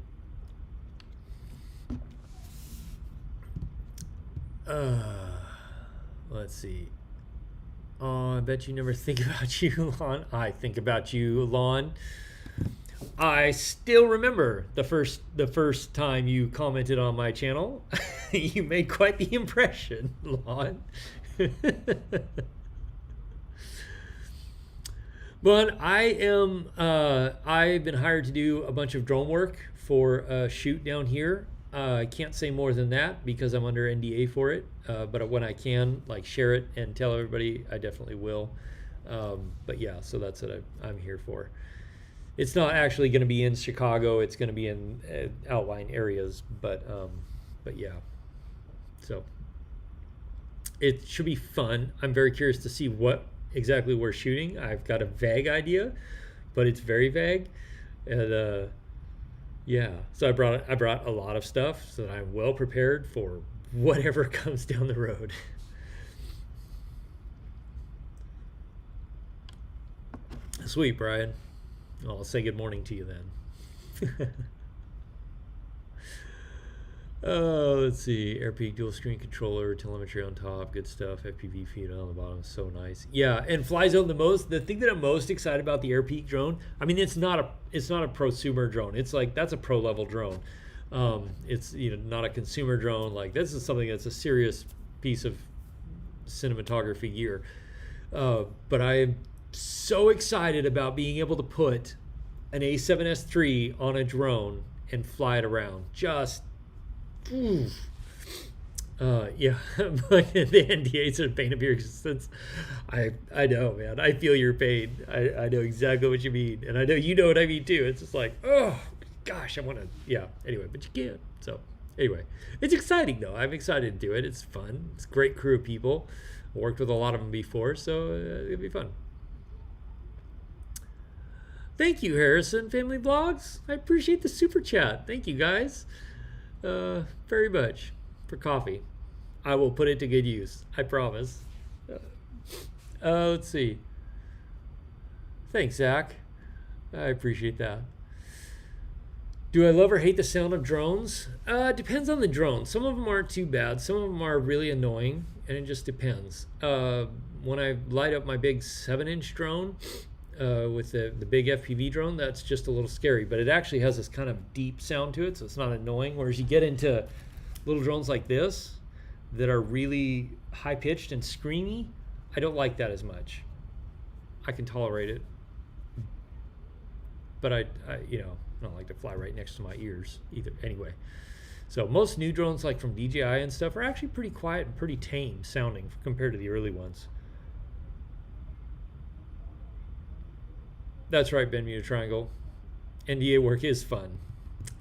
Let's see. Oh, I bet you never think about you, Lon. I think about you, Lon. I still remember the first time you commented on my channel. You made quite the impression, Lon. But I've been hired to do a bunch of drone work for a shoot down here. I can't say more than that because I'm under NDA for it. But when I can, like, share it and tell everybody, I definitely will. But yeah, so that's what I'm here for. It's not actually going to be in Chicago. It's going to be in outlying areas. But yeah, so it should be fun. I'm very curious to see what exactly we're shooting. I've got a vague idea, but it's very vague. And yeah, so I brought a lot of stuff so that I'm well prepared for whatever comes down the road. Sweet, Brian. I'll say good morning to you then. Let's see. AirPeak dual screen controller, telemetry on top, good stuff. FPV feed on the bottom, so nice. Yeah, and flies out the thing that I'm most excited about the AirPeak drone. I mean, it's not a prosumer drone. It's like, that's a pro level drone. It's, not a consumer drone. Like, this is something that's a serious piece of cinematography gear. But I am so excited about being able to put an A7III on a drone and fly it around. Just yeah, but the NDAs are the pain of your existence. I know, man. I feel your pain. I know exactly what you mean, and I know you know what I mean too. It's just like, oh gosh, I want to. Yeah. Anyway, but you can't. So anyway, it's exciting though. I'm excited to do it. It's fun. It's a great crew of people. I worked with a lot of them before, so it'll be fun. Thank you, Harrison Family Vlogs. I appreciate the super chat. Thank you, guys, very much for coffee. I will put it to good use. I promise. Let's see. Thanks, Zach. I appreciate that. Do I love or hate the sound of drones? Depends on the drone. Some of them aren't too bad. Some of them are really annoying, and it just depends. When I light up my big 7-inch drone, with the big FPV drone, that's just a little scary, but it actually has this kind of deep sound to it, so it's not annoying. Whereas you get into little drones like this that are really high-pitched and screamy, I don't like that as much. I can tolerate it, but I don't like to fly right next to my ears either. Anyway, so most new drones, like from DJI and stuff, are actually pretty quiet and pretty tame sounding compared to the early ones. That's right, Bermuda Triangle. NDA work is fun.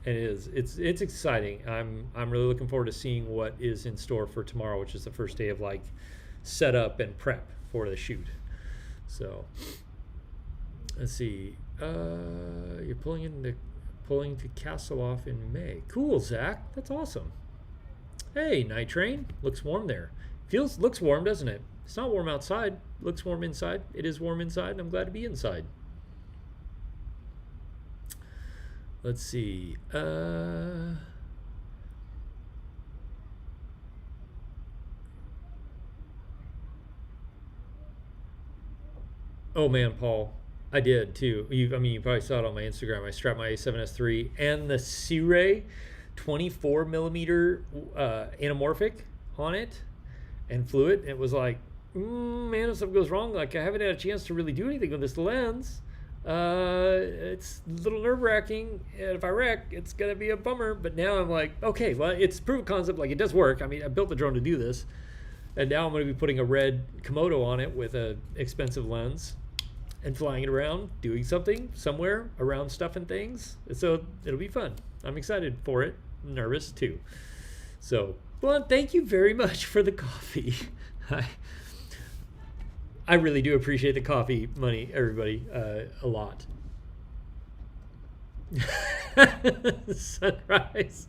It is. It's exciting. I'm really looking forward to seeing what is in store for tomorrow, which is the first day of like setup and prep for the shoot. So let's see. You're pulling to Castle off in May. Cool, Zach. That's awesome. Hey, Night Train. Looks warm there. Looks warm, doesn't it? It's not warm outside. Looks warm inside. It is warm inside, and I'm glad to be inside. Let's see. Oh man, Paul, I did too. You probably saw it on my Instagram. I strapped my A7S3 and the C-Ray 24 millimeter anamorphic on it and flew it. It was like, man, if something goes wrong, like I haven't had a chance to really do anything with this lens. It's a little nerve-wracking, and if I wreck, it's gonna be a bummer. But now I'm like, okay, well, it's proof of concept. Like, it does work. I mean, I built the drone to do this, and now I'm gonna be putting a red Komodo on it with an expensive lens and flying it around, doing something somewhere around stuff and things. So it'll be fun. I'm excited for it. I'm nervous too. So, well, thank you very much for the coffee. I really do appreciate the coffee money, everybody, a lot. Sunrise.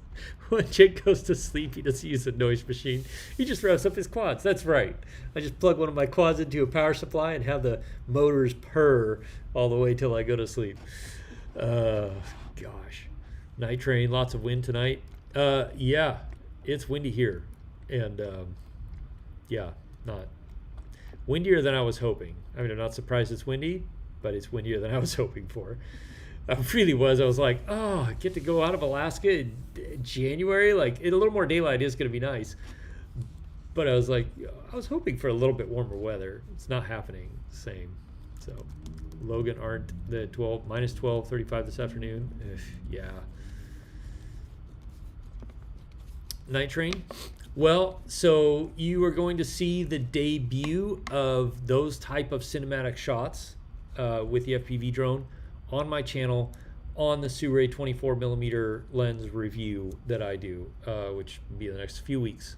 When Jake goes to sleep, he doesn't use a noise machine. He just revs up his quads. That's right. I just plug one of my quads into a power supply and have the motors purr all the way till I go to sleep. Gosh. Night train, lots of wind tonight. Yeah, it's windy here. And yeah, not windier than I was hoping. I mean, I'm not surprised it's windy, but it's windier than I was hoping for. I really was. I was like, oh, I get to go out of Alaska in January. Like, a little more daylight is going to be nice. But I was like, I was hoping for a little bit warmer weather. It's not happening. Same. So, Logan aren't the minus 12:35 this afternoon. Yeah. Night train. Well, so you are going to see the debut of those type of cinematic shots with the FPV drone on my channel on the Sirui 24mm lens review that I do, which will be the next few weeks.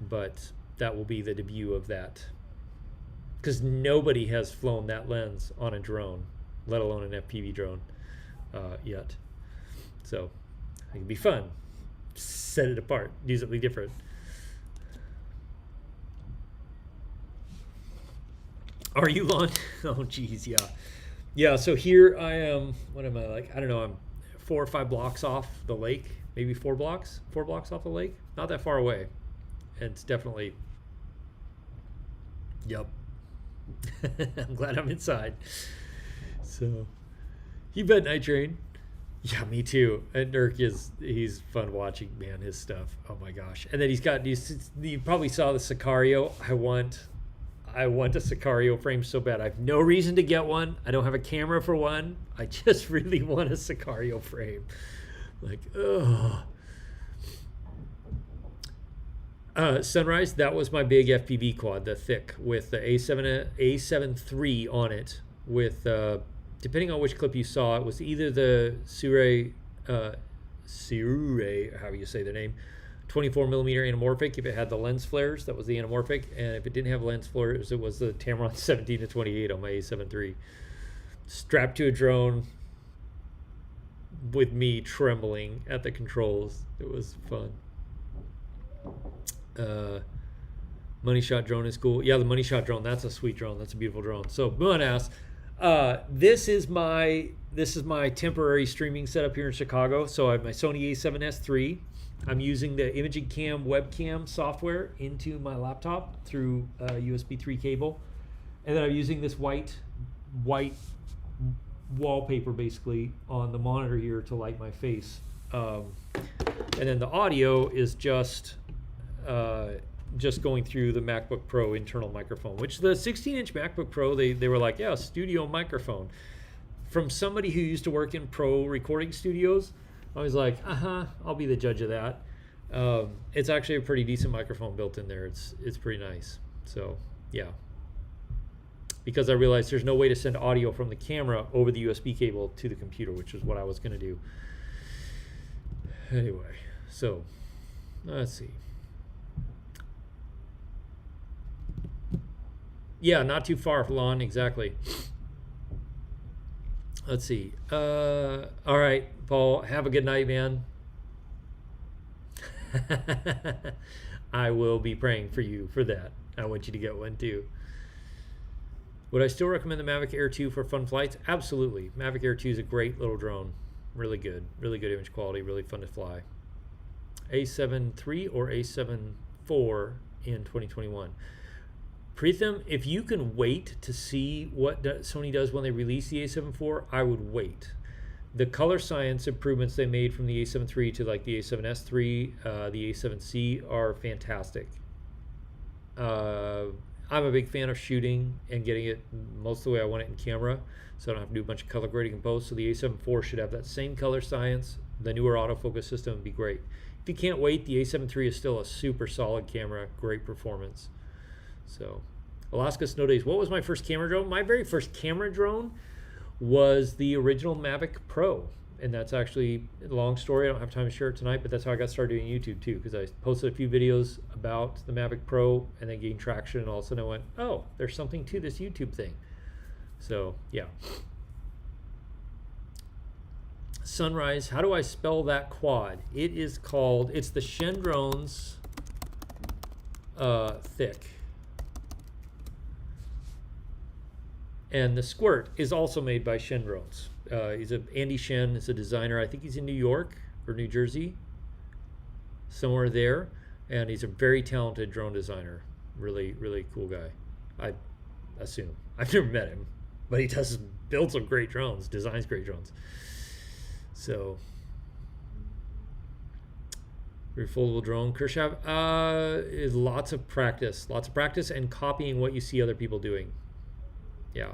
But that will be the debut of that. Because nobody has flown that lens on a drone, let alone an FPV drone yet. So it can be fun. Set it apart, do something different. Are you on? Oh, geez, yeah. Yeah, so here I am, what am I like? I don't know, I'm 4 or 5 blocks off the lake, maybe 4 blocks off the lake. Not that far away. And it's definitely, yep. I'm glad I'm inside. So, you bet, Night Train. Yeah, me too. And Dirk he's fun watching, man, his stuff. Oh my gosh. And then you probably saw the Sicario. I want a Sicario frame so bad. I have no reason to get one. I don't have a camera for one. I just really want a Sicario frame. Like, ugh. Sunrise, that was my big FPV quad, the thick, with the A7III on it, with depending on which clip you saw, it was either the Sirui, how you say the name, 24mm anamorphic. If it had the lens flares, that was the anamorphic, and if it didn't have lens flares, it was the Tamron 17-28 on my A7 III. Strapped to a drone with me trembling at the controls. It was fun. Money shot drone is cool. Yeah, the money shot drone, that's a sweet drone. That's a beautiful drone. So Moon asks, this is my temporary streaming setup here in Chicago. So I have my Sony A7S III. I'm using the Imaging Cam webcam software into my laptop through USB 3 cable, and then I'm using this white wallpaper basically on the monitor here to light my face, and then the audio is just going through the MacBook Pro internal microphone, which the 16-inch MacBook Pro, they were like, yeah, studio microphone. From somebody who used to work in pro recording studios, I was like, I'll be the judge of that. It's actually a pretty decent microphone built in there. It's pretty nice. So, yeah. Because I realized there's no way to send audio from the camera over the USB cable to the computer, which is what I was going to do. Anyway, so let's see. Yeah, not too far, Lon, exactly. Let's see. All right, Paul, have a good night, man. I will be praying for you for that. I want you to get one too. Would I still recommend the Mavic Air 2 for fun flights? Absolutely. Mavic Air 2 is a great little drone. Really good image quality, really fun to fly. A7III or A7IV in 2021. Pritham, if you can wait to see what Sony does when they release the A7 IV, I would wait. The color science improvements they made from the A7 III to like the A7S III, the A7C are fantastic. I'm a big fan of shooting and getting it most of the way I want it in camera, so I don't have to do a bunch of color grading in post. So the A7 IV should have that same color science. The newer autofocus system would be great. If you can't wait, the A7 III is still a super solid camera, great performance. So, Alaska Snow Days. What was my first camera drone? My very first camera drone was the original Mavic Pro. And that's actually a long story. I don't have time to share it tonight, but that's how I got started doing YouTube too, because I posted a few videos about the Mavic Pro and then gained traction, and all of a sudden I went, oh, there's something to this YouTube thing. So yeah. Sunrise, how do I spell that quad? It is called, it's the Shen Drones thick. And the Squirt is also made by Shen Drones. Andy Shen is a designer. I think he's in New York or New Jersey, somewhere there. And he's a very talented drone designer. Really, really cool guy, I assume. I've never met him, but he does build some great drones, designs great drones. So, refoldable drone. Kershav, is lots of practice and copying what you see other people doing. Yeah.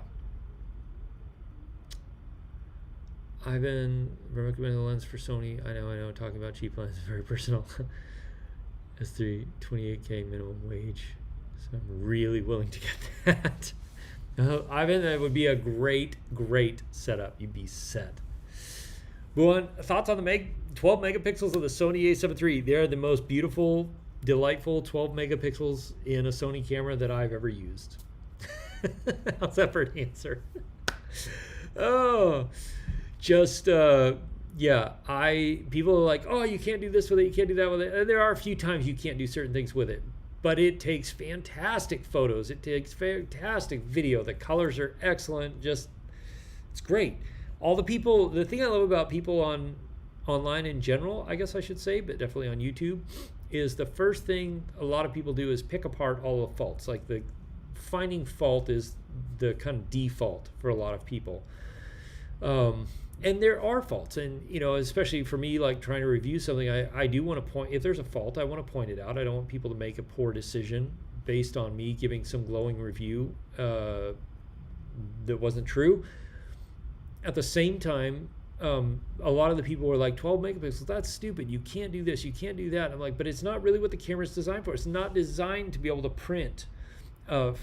I've been recommending the lens for Sony. I know, talking about cheap lens is very personal. S3, 28K minimum wage. So I'm really willing to get that. Ivan, that would be a great setup. You'd be set. Go thoughts on the 12 megapixels of the Sony A7 III. They're the most beautiful, delightful 12 megapixels in a Sony camera that I've ever used. How's that for an answer? Oh, just yeah. People are like, oh, you can't do this with it, you can't do that with it. And there are a few times you can't do certain things with it, but it takes fantastic photos. It takes fantastic video. The colors are excellent. It's great. The thing I love about people online in general, I guess I should say, but definitely on YouTube, is the first thing a lot of people do is pick apart all the faults. Like finding fault is the kind of default for a lot of people. And there are faults, and especially for me, like trying to review something, I do want to point, if there's a fault, I want to point it out. I don't want people to make a poor decision based on me giving some glowing review that wasn't true. At the same time, a lot of the people were like, 12 megapixels, that's stupid, you can't do this, you can't do that. I'm like, but it's not really what the camera's designed for. It's not designed to be able to print a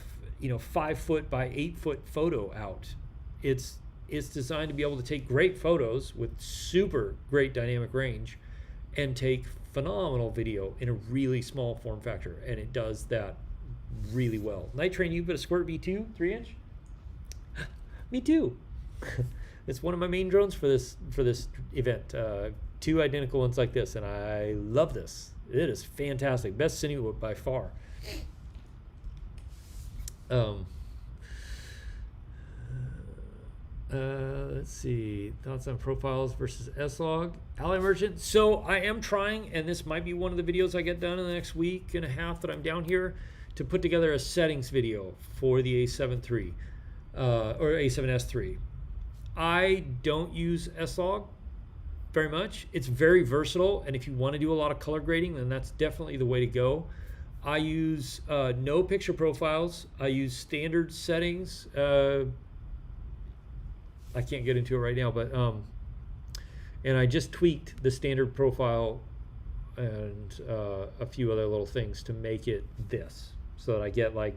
5 foot by 8 foot photo out. It's designed to be able to take great photos with super great dynamic range and take phenomenal video in a really small form factor, and it does that really well. Night Train, you put a Squirt V2 3-inch? Me too. It's one of my main drones for this event. 2 identical ones like this, and I love this. It is fantastic. Best Cinewood by far. Let's see, thoughts on profiles versus S-Log. Ally Merchant, so I am trying, and this might be one of the videos I get done in the next week and a half that I'm down here, to put together a settings video for the A7 III or A7S III. I don't use S-Log very much. It's very versatile, and if you want to do a lot of color grading, then that's definitely the way to go. I use no picture profiles. I use standard settings. I can't get into it right now, but and I just tweaked the standard profile and a few other little things to make it this, so that I get like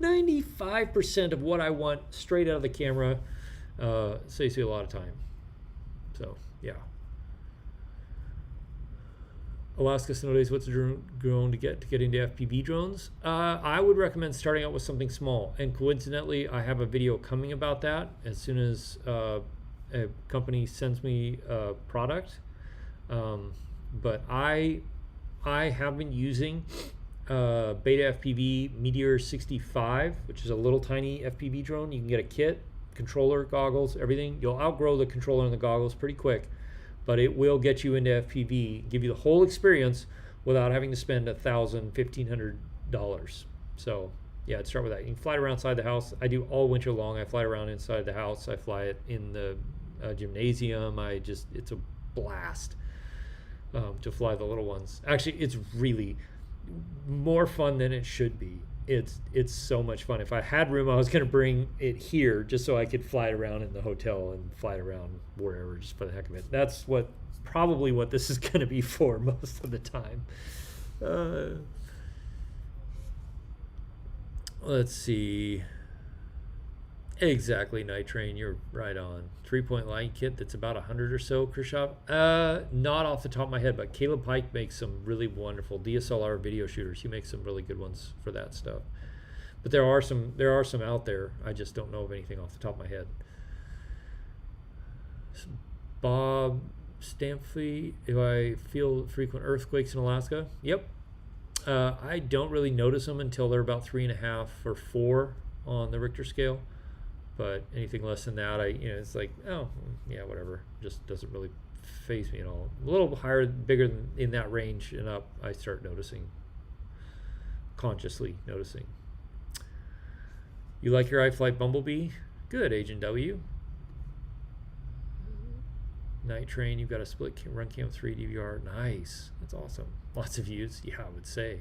95% of what I want straight out of the camera. Saves you a lot of time. So yeah. Alaska Snow Days, what's a drone to get into FPV drones? I would recommend starting out with something small, and coincidentally I have a video coming about that as soon as a company sends me a product. But I have been using Beta FPV Meteor 65, which is a little tiny FPV drone. You can get a kit, controller, goggles, everything. You'll outgrow the controller and the goggles pretty quick, but it will get you into FPV, give you the whole experience without having to spend $1,000, $1,500. So yeah, I'd start with that. You can fly it around inside the house. I do all winter long. I fly it around inside the house. I fly it in the gymnasium. It's a blast to fly the little ones. Actually, it's really more fun than it should be. It's so much fun. If I had room, I was going to bring it here just so I could fly it around in the hotel and fly it around wherever just for the heck of it. That's probably what this is going to be for most of the time. Let's see. Exactly, Night Train. You're right on. 3-point light kit that's about 100 or so, Khrushchev. Not off the top of my head, but Caleb Pike makes some really wonderful DSLR video shooters. He makes some really good ones for that stuff. But there are some out there. I just don't know of anything off the top of my head. Bob Stampfy, if I feel frequent earthquakes in Alaska? Yep. I don't really notice them until they're about 3.5 or 4 on the Richter scale. But anything less than that, it's like, oh, yeah, whatever. Just doesn't really faze me at all. A little higher, bigger than in that range and up, I start noticing, consciously noticing. You like your iFlight Bumblebee? Good, Agent W. Night Train, you've got a split run cam 3 DVR. Nice. That's awesome. Lots of views. Yeah, I would say.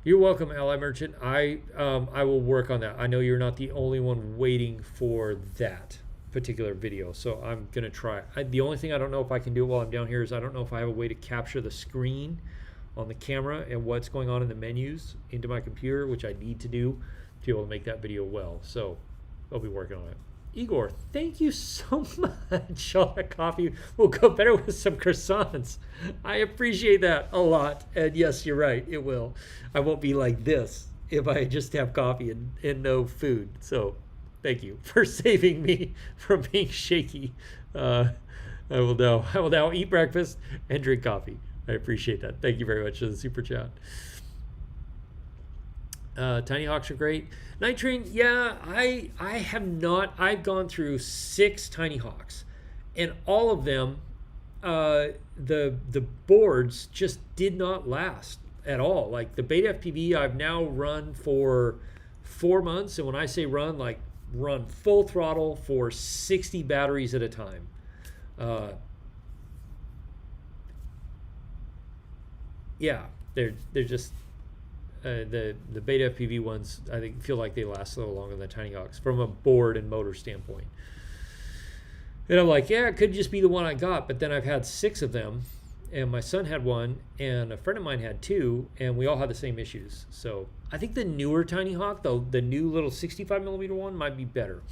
You're welcome, Ally Merchant. I will work on that. I know you're not the only one waiting for that particular video, so I'm going to try. The only thing I don't know if I can do while I'm down here is I don't know if I have a way to capture the screen on the camera and what's going on in the menus into my computer, which I need to do to be able to make that video well. So I'll be working on it. Igor, thank you so much. All that coffee will go better with some croissants. I appreciate that a lot. And yes, you're right, it will. I won't be like this if I just have coffee and no food. So thank you for saving me from being shaky. I will now eat breakfast and drink coffee. I appreciate that. Thank you very much for the super chat. Tiny Hawks are great. Night Train, yeah, I have not. I've gone through 6 Tiny Hawks, and all of them, the boards just did not last at all. Like the Beta FPV, I've now run for 4 months, and when I say run, like run full throttle for 60 batteries at a time. Yeah, they're just. The Beta FPV ones, I think, feel like they last a little longer than the Tiny Hawks from a board and motor standpoint. And I'm like, yeah, it could just be the one I got, but then I've had 6 of them, and my son had one, and a friend of mine had 2, and we all had the same issues. So I think the newer Tiny Hawk, the new little 65mm one, might be better.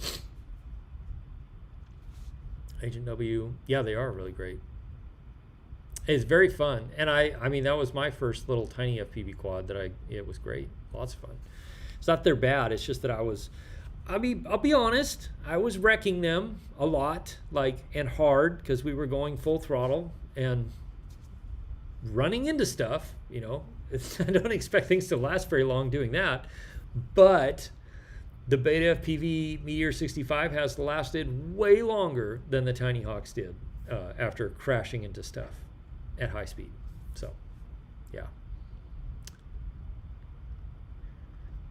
Agent W, yeah, they are really great. It's very fun, and I mean that was my first little tiny FPV quad it was great, lots of fun. It's not they're bad, it's just that I'll be honest, I was wrecking them a lot, and hard, because we were going full throttle and running into stuff, I don't expect things to last very long doing that, but the Beta FPV Meteor 65 has lasted way longer than the Tiny Hawks did after crashing into stuff at high speed. So yeah,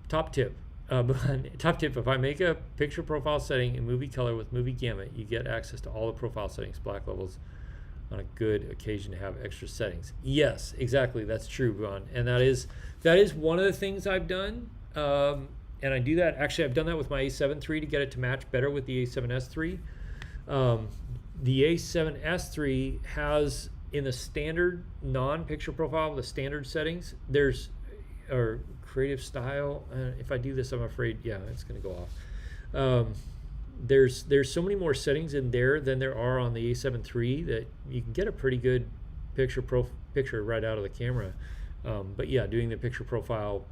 top tip, if I make a picture profile setting in movie color with movie gamut, you get access to all the profile settings, black levels, on a good occasion to have extra settings. Yes, exactly, that's true, Ron. And that is one of the things I've done, and I do that, actually I've done that with my A7III to get it to match better with the A7S3. The A7S3 has, in the standard non-picture profile, the standard settings, or creative style, if I do this, I'm afraid, yeah, it's going to go off. There's so many more settings in there than there are on the A7III that you can get a pretty good picture right out of the camera. But yeah, doing the picture profile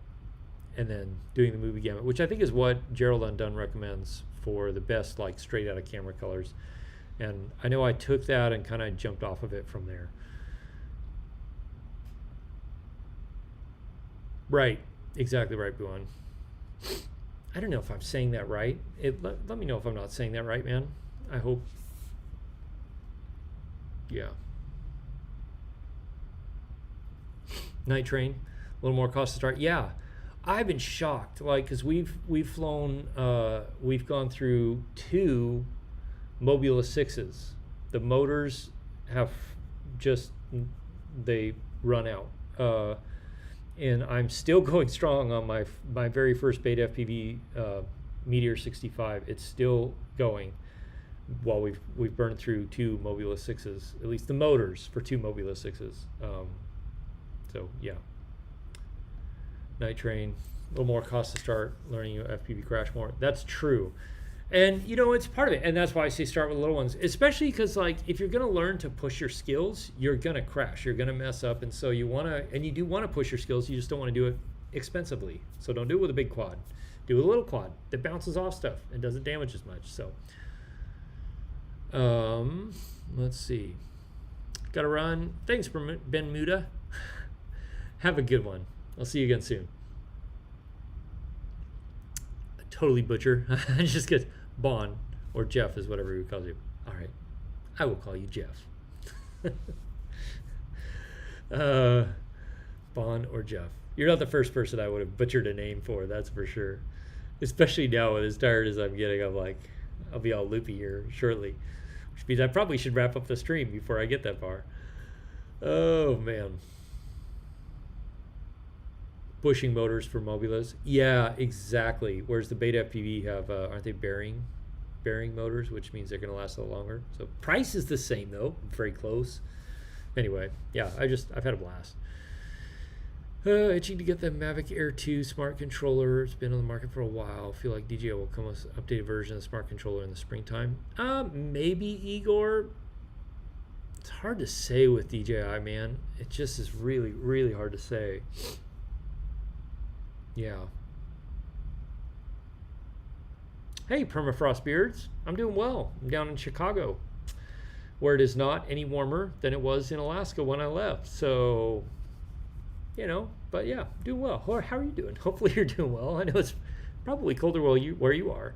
and then doing the movie gamut, which I think is what Gerald Undone recommends for the best, straight out of camera colors. And I know I took that and kind of jumped off of it from there. Right, exactly right, Buon. I don't know if I'm saying that right. Let me know if I'm not saying that right, man. I hope. Yeah. Night Train, a little more cost to start. Yeah, I've been shocked, because we've flown, we've gone through 2 Mobula 6s. The motors have they run out. And I'm still going strong on my very first Beta FPV Meteor 65. It's still going while we've burned through 2 Mobula 6s, at least the motors for 2 Mobula 6s. So yeah. Night Train, little more cost to start learning FPV crash more. That's true. And, you know, it's part of it. And that's why I say start with little ones, especially because, like, if you're going to learn to push your skills, you're going to crash. You're going to mess up. And so you want to, and you do want to push your skills. You just don't want to do it expensively. So don't do it with a big quad. Do it with a little quad that bounces off stuff and doesn't damage as much. So, let's see. Got to run. Thanks, Ben Muda. Have a good one. I'll see you again soon. Totally butcher. I just get Bon or Jeff is whatever he calls you. All right, I will call you Jeff. Bon or Jeff. You're not the first person I would have butchered a name for. That's for sure. Especially now, with as tired as I'm getting, I'm like, I'll be all loopy here shortly, which means I probably should wrap up the stream before I get that far. Oh man. Bushing motors for mobilas. Yeah, exactly. Whereas the Beta FPV have, aren't they bearing motors, which means they're going to last a little longer. So price is the same though, very close. Anyway, yeah, I've had a blast. Itching to get the Mavic Air 2 smart controller. It's been on the market for a while. I feel like DJI will come with an updated version of the smart controller in the springtime. Maybe, Igor. It's hard to say with DJI, man. It just is really, really hard to say. Yeah. Hey, Permafrost Beards. I'm doing well. I'm down in Chicago, where it is not any warmer than it was in Alaska when I left. So, you know, but yeah, doing well. How are you doing? Hopefully you're doing well. I know it's probably colder where you are.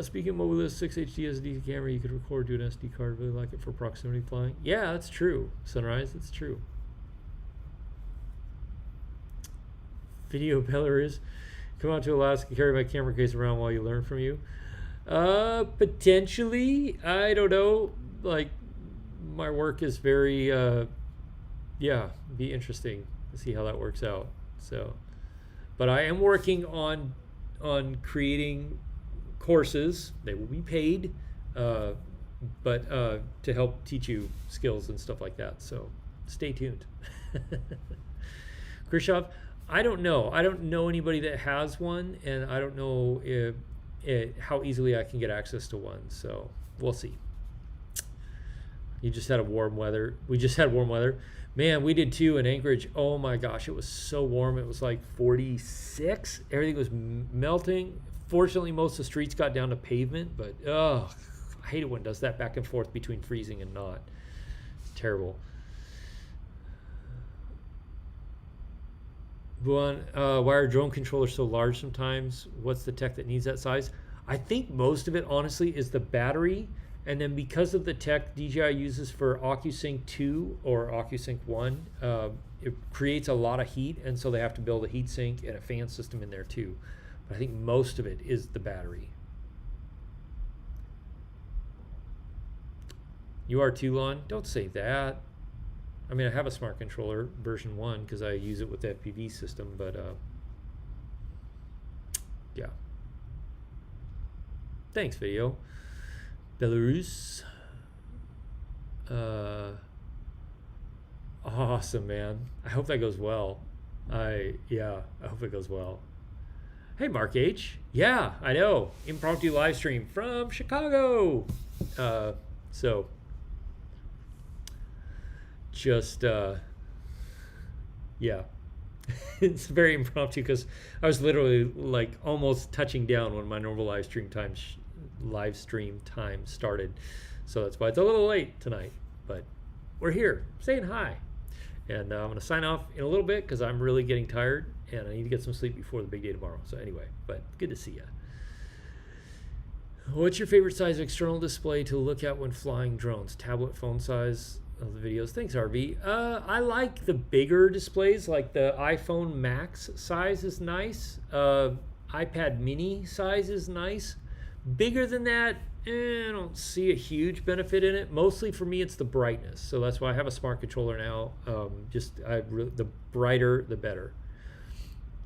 Speaking of mobilist, 6 HD SD camera, you could record to an SD card. Really like it for proximity flying. Yeah, that's true. Sunrise, that's true. Video Belarus. Come out to Alaska, carry my camera case around while you learn from you. Potentially. I don't know. Like, my work is very, yeah, be interesting to see how that works out. So, but I am working on creating courses. They will be paid, but to help teach you skills and stuff like that. So stay tuned. Khrushchev, I don't know. I don't know anybody that has one, and I don't know how easily I can get access to one. So we'll see. You just had warm weather. We just had warm weather. Man, we did too in Anchorage. Oh my gosh, it was so warm. It was like 46. Everything was melting. Fortunately, most of the streets got down to pavement, but I hate it when it does that back and forth between freezing and not. It's terrible. Why are drone controllers so large sometimes? What's the tech that needs that size? I think most of it, honestly, is the battery. And then because of the tech DJI uses for OcuSync 2 or OcuSync 1, it creates a lot of heat. And so they have to build a heat sink and a fan system in there too. But I think most of it is the battery. You are too, Lon? Don't say that. I mean, I have a smart controller version 1 because I use it with the FPV system, but yeah. Thanks, video. Belarus. Awesome, man. I hope that goes well. I hope it goes well. Hey, Mark H. Yeah, I know. Impromptu live stream from Chicago. So just yeah. It's very impromptu because I was literally like almost touching down when my normal live stream time started, so that's why it's a little late tonight, but we're here saying hi. And I'm going to sign off in a little bit because I'm really getting tired and I need to get some sleep before the big day tomorrow. So anyway, but good to see you. What's your favorite size of external display to look at when flying drones? Tablet, phone size of the videos? Thanks, RV. I like the bigger displays, like the iPhone Max size is nice. iPad Mini size is nice. Bigger than that, I don't see a huge benefit in it. Mostly for me, it's the brightness. So that's why I have a smart controller now. The brighter, the better,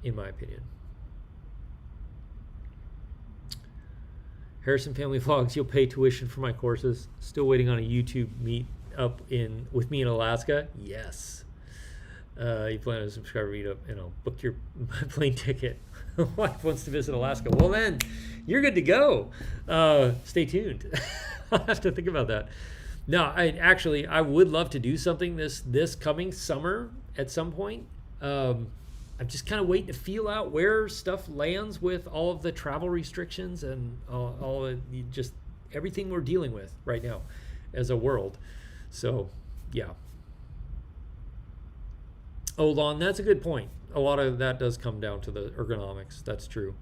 in my opinion. Harrison Family Vlogs, you'll pay tuition for my courses. Still waiting on a YouTube meet up with me in Alaska. Yes. You plan on a subscriber meetup, book your plane ticket. Wife wants to visit Alaska. Well, then you're good to go. Stay tuned. I'll have to think about that. No, I would love to do something this coming summer at some point. I'm just kind of waiting to feel out where stuff lands with all of the travel restrictions and all of just everything we're dealing with right now as a world. So, yeah. Oh, Lon, that's a good point. A lot of that does come down to the ergonomics. That's true.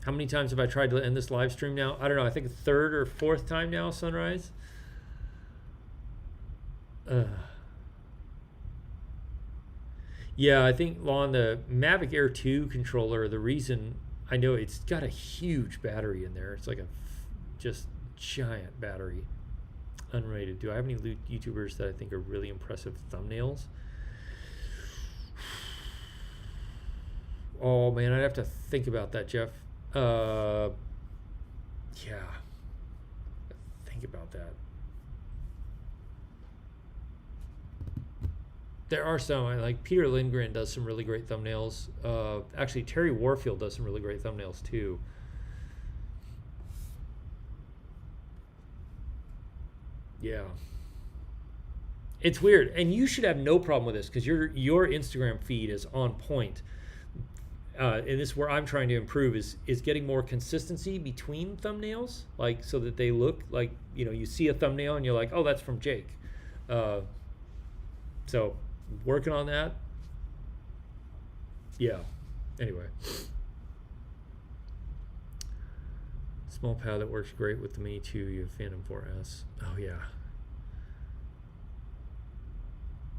How many times have I tried to end this live stream now? I don't know. I think third or fourth time now, Sunrise. Yeah, I think, Lon, the Mavic Air 2 controller, the reason I know it's got a huge battery in there. It's like a just giant battery. Unrated. Do I have any YouTubers that I think are really impressive thumbnails? Oh man, I'd have to think about that, Jeff. Yeah, think about that. There are some, like Peter Lindgren does some really great thumbnails. Actually, Terry Warfield does some really great thumbnails too. Yeah. It's weird, and you should have no problem with this because your Instagram feed is on point. And this is where I'm trying to improve is getting more consistency between thumbnails, like so that they look like you see a thumbnail and you're like, oh, that's from Jake. So working on that. Yeah. Anyway, small pad that works great with the Mini 2. You have Phantom 4S. Oh yeah.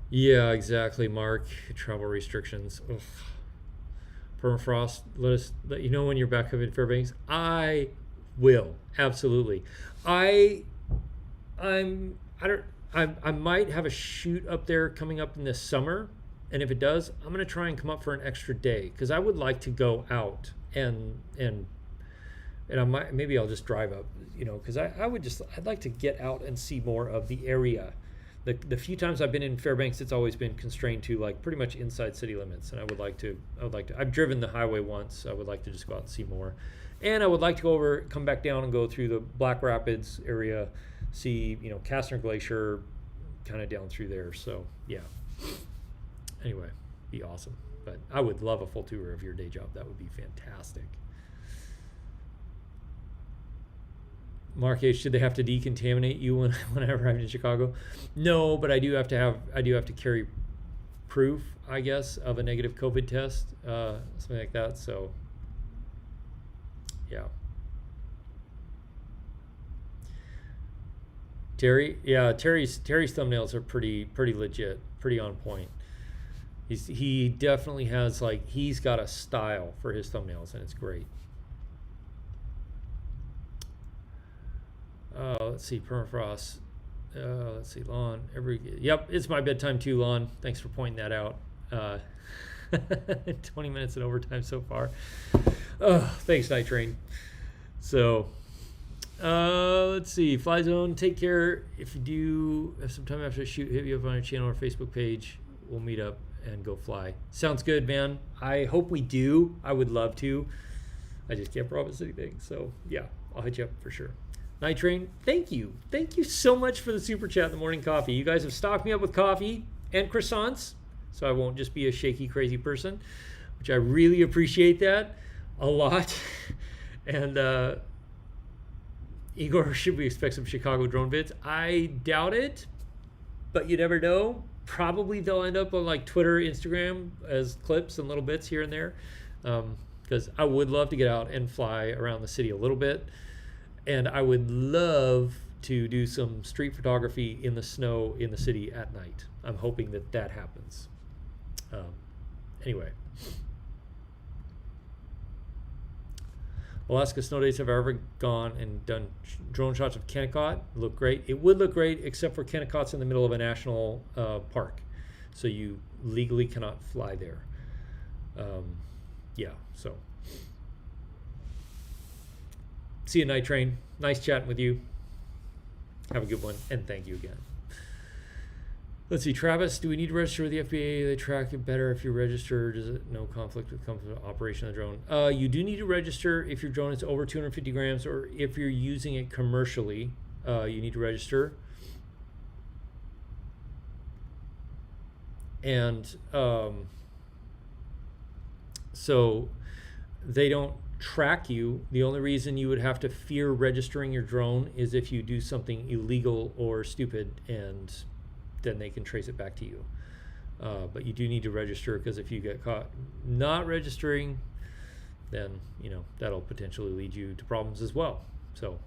Yeah, exactly, Mark. Travel restrictions. Ugh. Permafrost, let you know when you're back up in Fairbanks. I will, absolutely. I might have a shoot up there coming up in this summer, and if it does, I'm gonna try and come up for an extra day because I would like to go out and I might, maybe I'll just drive up, because I'd like to get out and see more of the area. The few times I've been in Fairbanks, it's always been constrained to like pretty much inside city limits, and I would like to. I've driven the highway once. I would like to just go out and see more, and I would like to come back down and go through the Black Rapids area, see Kastner Glacier, kind of down through there. So yeah. Anyway, be awesome. But I would love a full tour of your day job. That would be fantastic. Mark H, should they have to decontaminate you when I arrived in Chicago? No, but I do have to carry proof, I guess, of a negative COVID test, something like that. So, yeah. Terry's thumbnails are pretty legit, pretty on point. He definitely has he's got a style for his thumbnails, and it's great. Let's see, permafrost. Let's see, Lon. Yep, it's my bedtime too, Lon. Thanks for pointing that out. 20 minutes in overtime so far. Thanks, Night Train. So, let's see, Fly Zone. Take care. If you do have some time after the shoot, hit me up on our channel or Facebook page. We'll meet up and go fly. Sounds good, man. I hope we do. I would love to. I just can't promise anything. So yeah, I'll hit you up for sure. Night Train, thank you. Thank you so much for the super chat in the morning coffee. You guys have stocked me up with coffee and croissants, so I won't just be a shaky, crazy person, which I really appreciate that a lot. And Igor, should we expect some Chicago drone vids? I doubt it, but you never know. Probably they'll end up on Twitter, Instagram as clips and little bits here and there, because I would love to get out and fly around the city a little bit. And I would love to do some street photography in the snow in the city at night. I'm hoping that happens. Anyway. Alaska snow days have I ever gone and done drone shots of Kennecott. Look great. It would look great, except for Kennecott's in the middle of a national park. So you legally cannot fly there. Yeah, so. See you, Night Train. Nice chatting with you. Have a good one, and thank you again. Let's see, Travis, do we need to register with the FBA? They track it better if you register. Does it no conflict with operation of the drone? You do need to register if your drone is over 250 grams, or if you're using it commercially, you need to register. And so they don't track you. The only reason you would have to fear registering your drone is if you do something illegal or stupid, and then they can trace it back to you. But you do need to register, because if you get caught not registering, then that'll potentially lead you to problems as well. So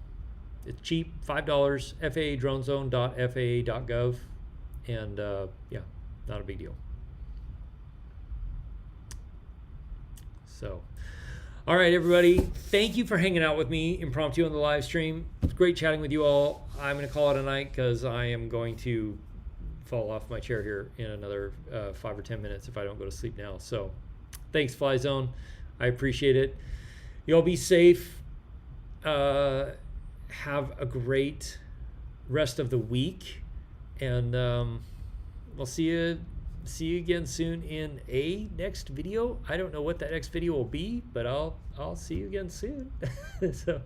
it's cheap, $5, FAAdronezone.faa.gov, and yeah, not a big deal. So, all right, everybody, thank you for hanging out with me, Impromptu, on the live stream. It's great chatting with you all. I'm going to call it a night, because I am going to fall off my chair here in another 5 or 10 minutes if I don't go to sleep now. So thanks, Fly Zone. I appreciate it. You all be safe. Have a great rest of the week, and we'll see you again soon in a next video. I don't know what that next video will be, but I'll see you again soon. So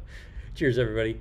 cheers, everybody.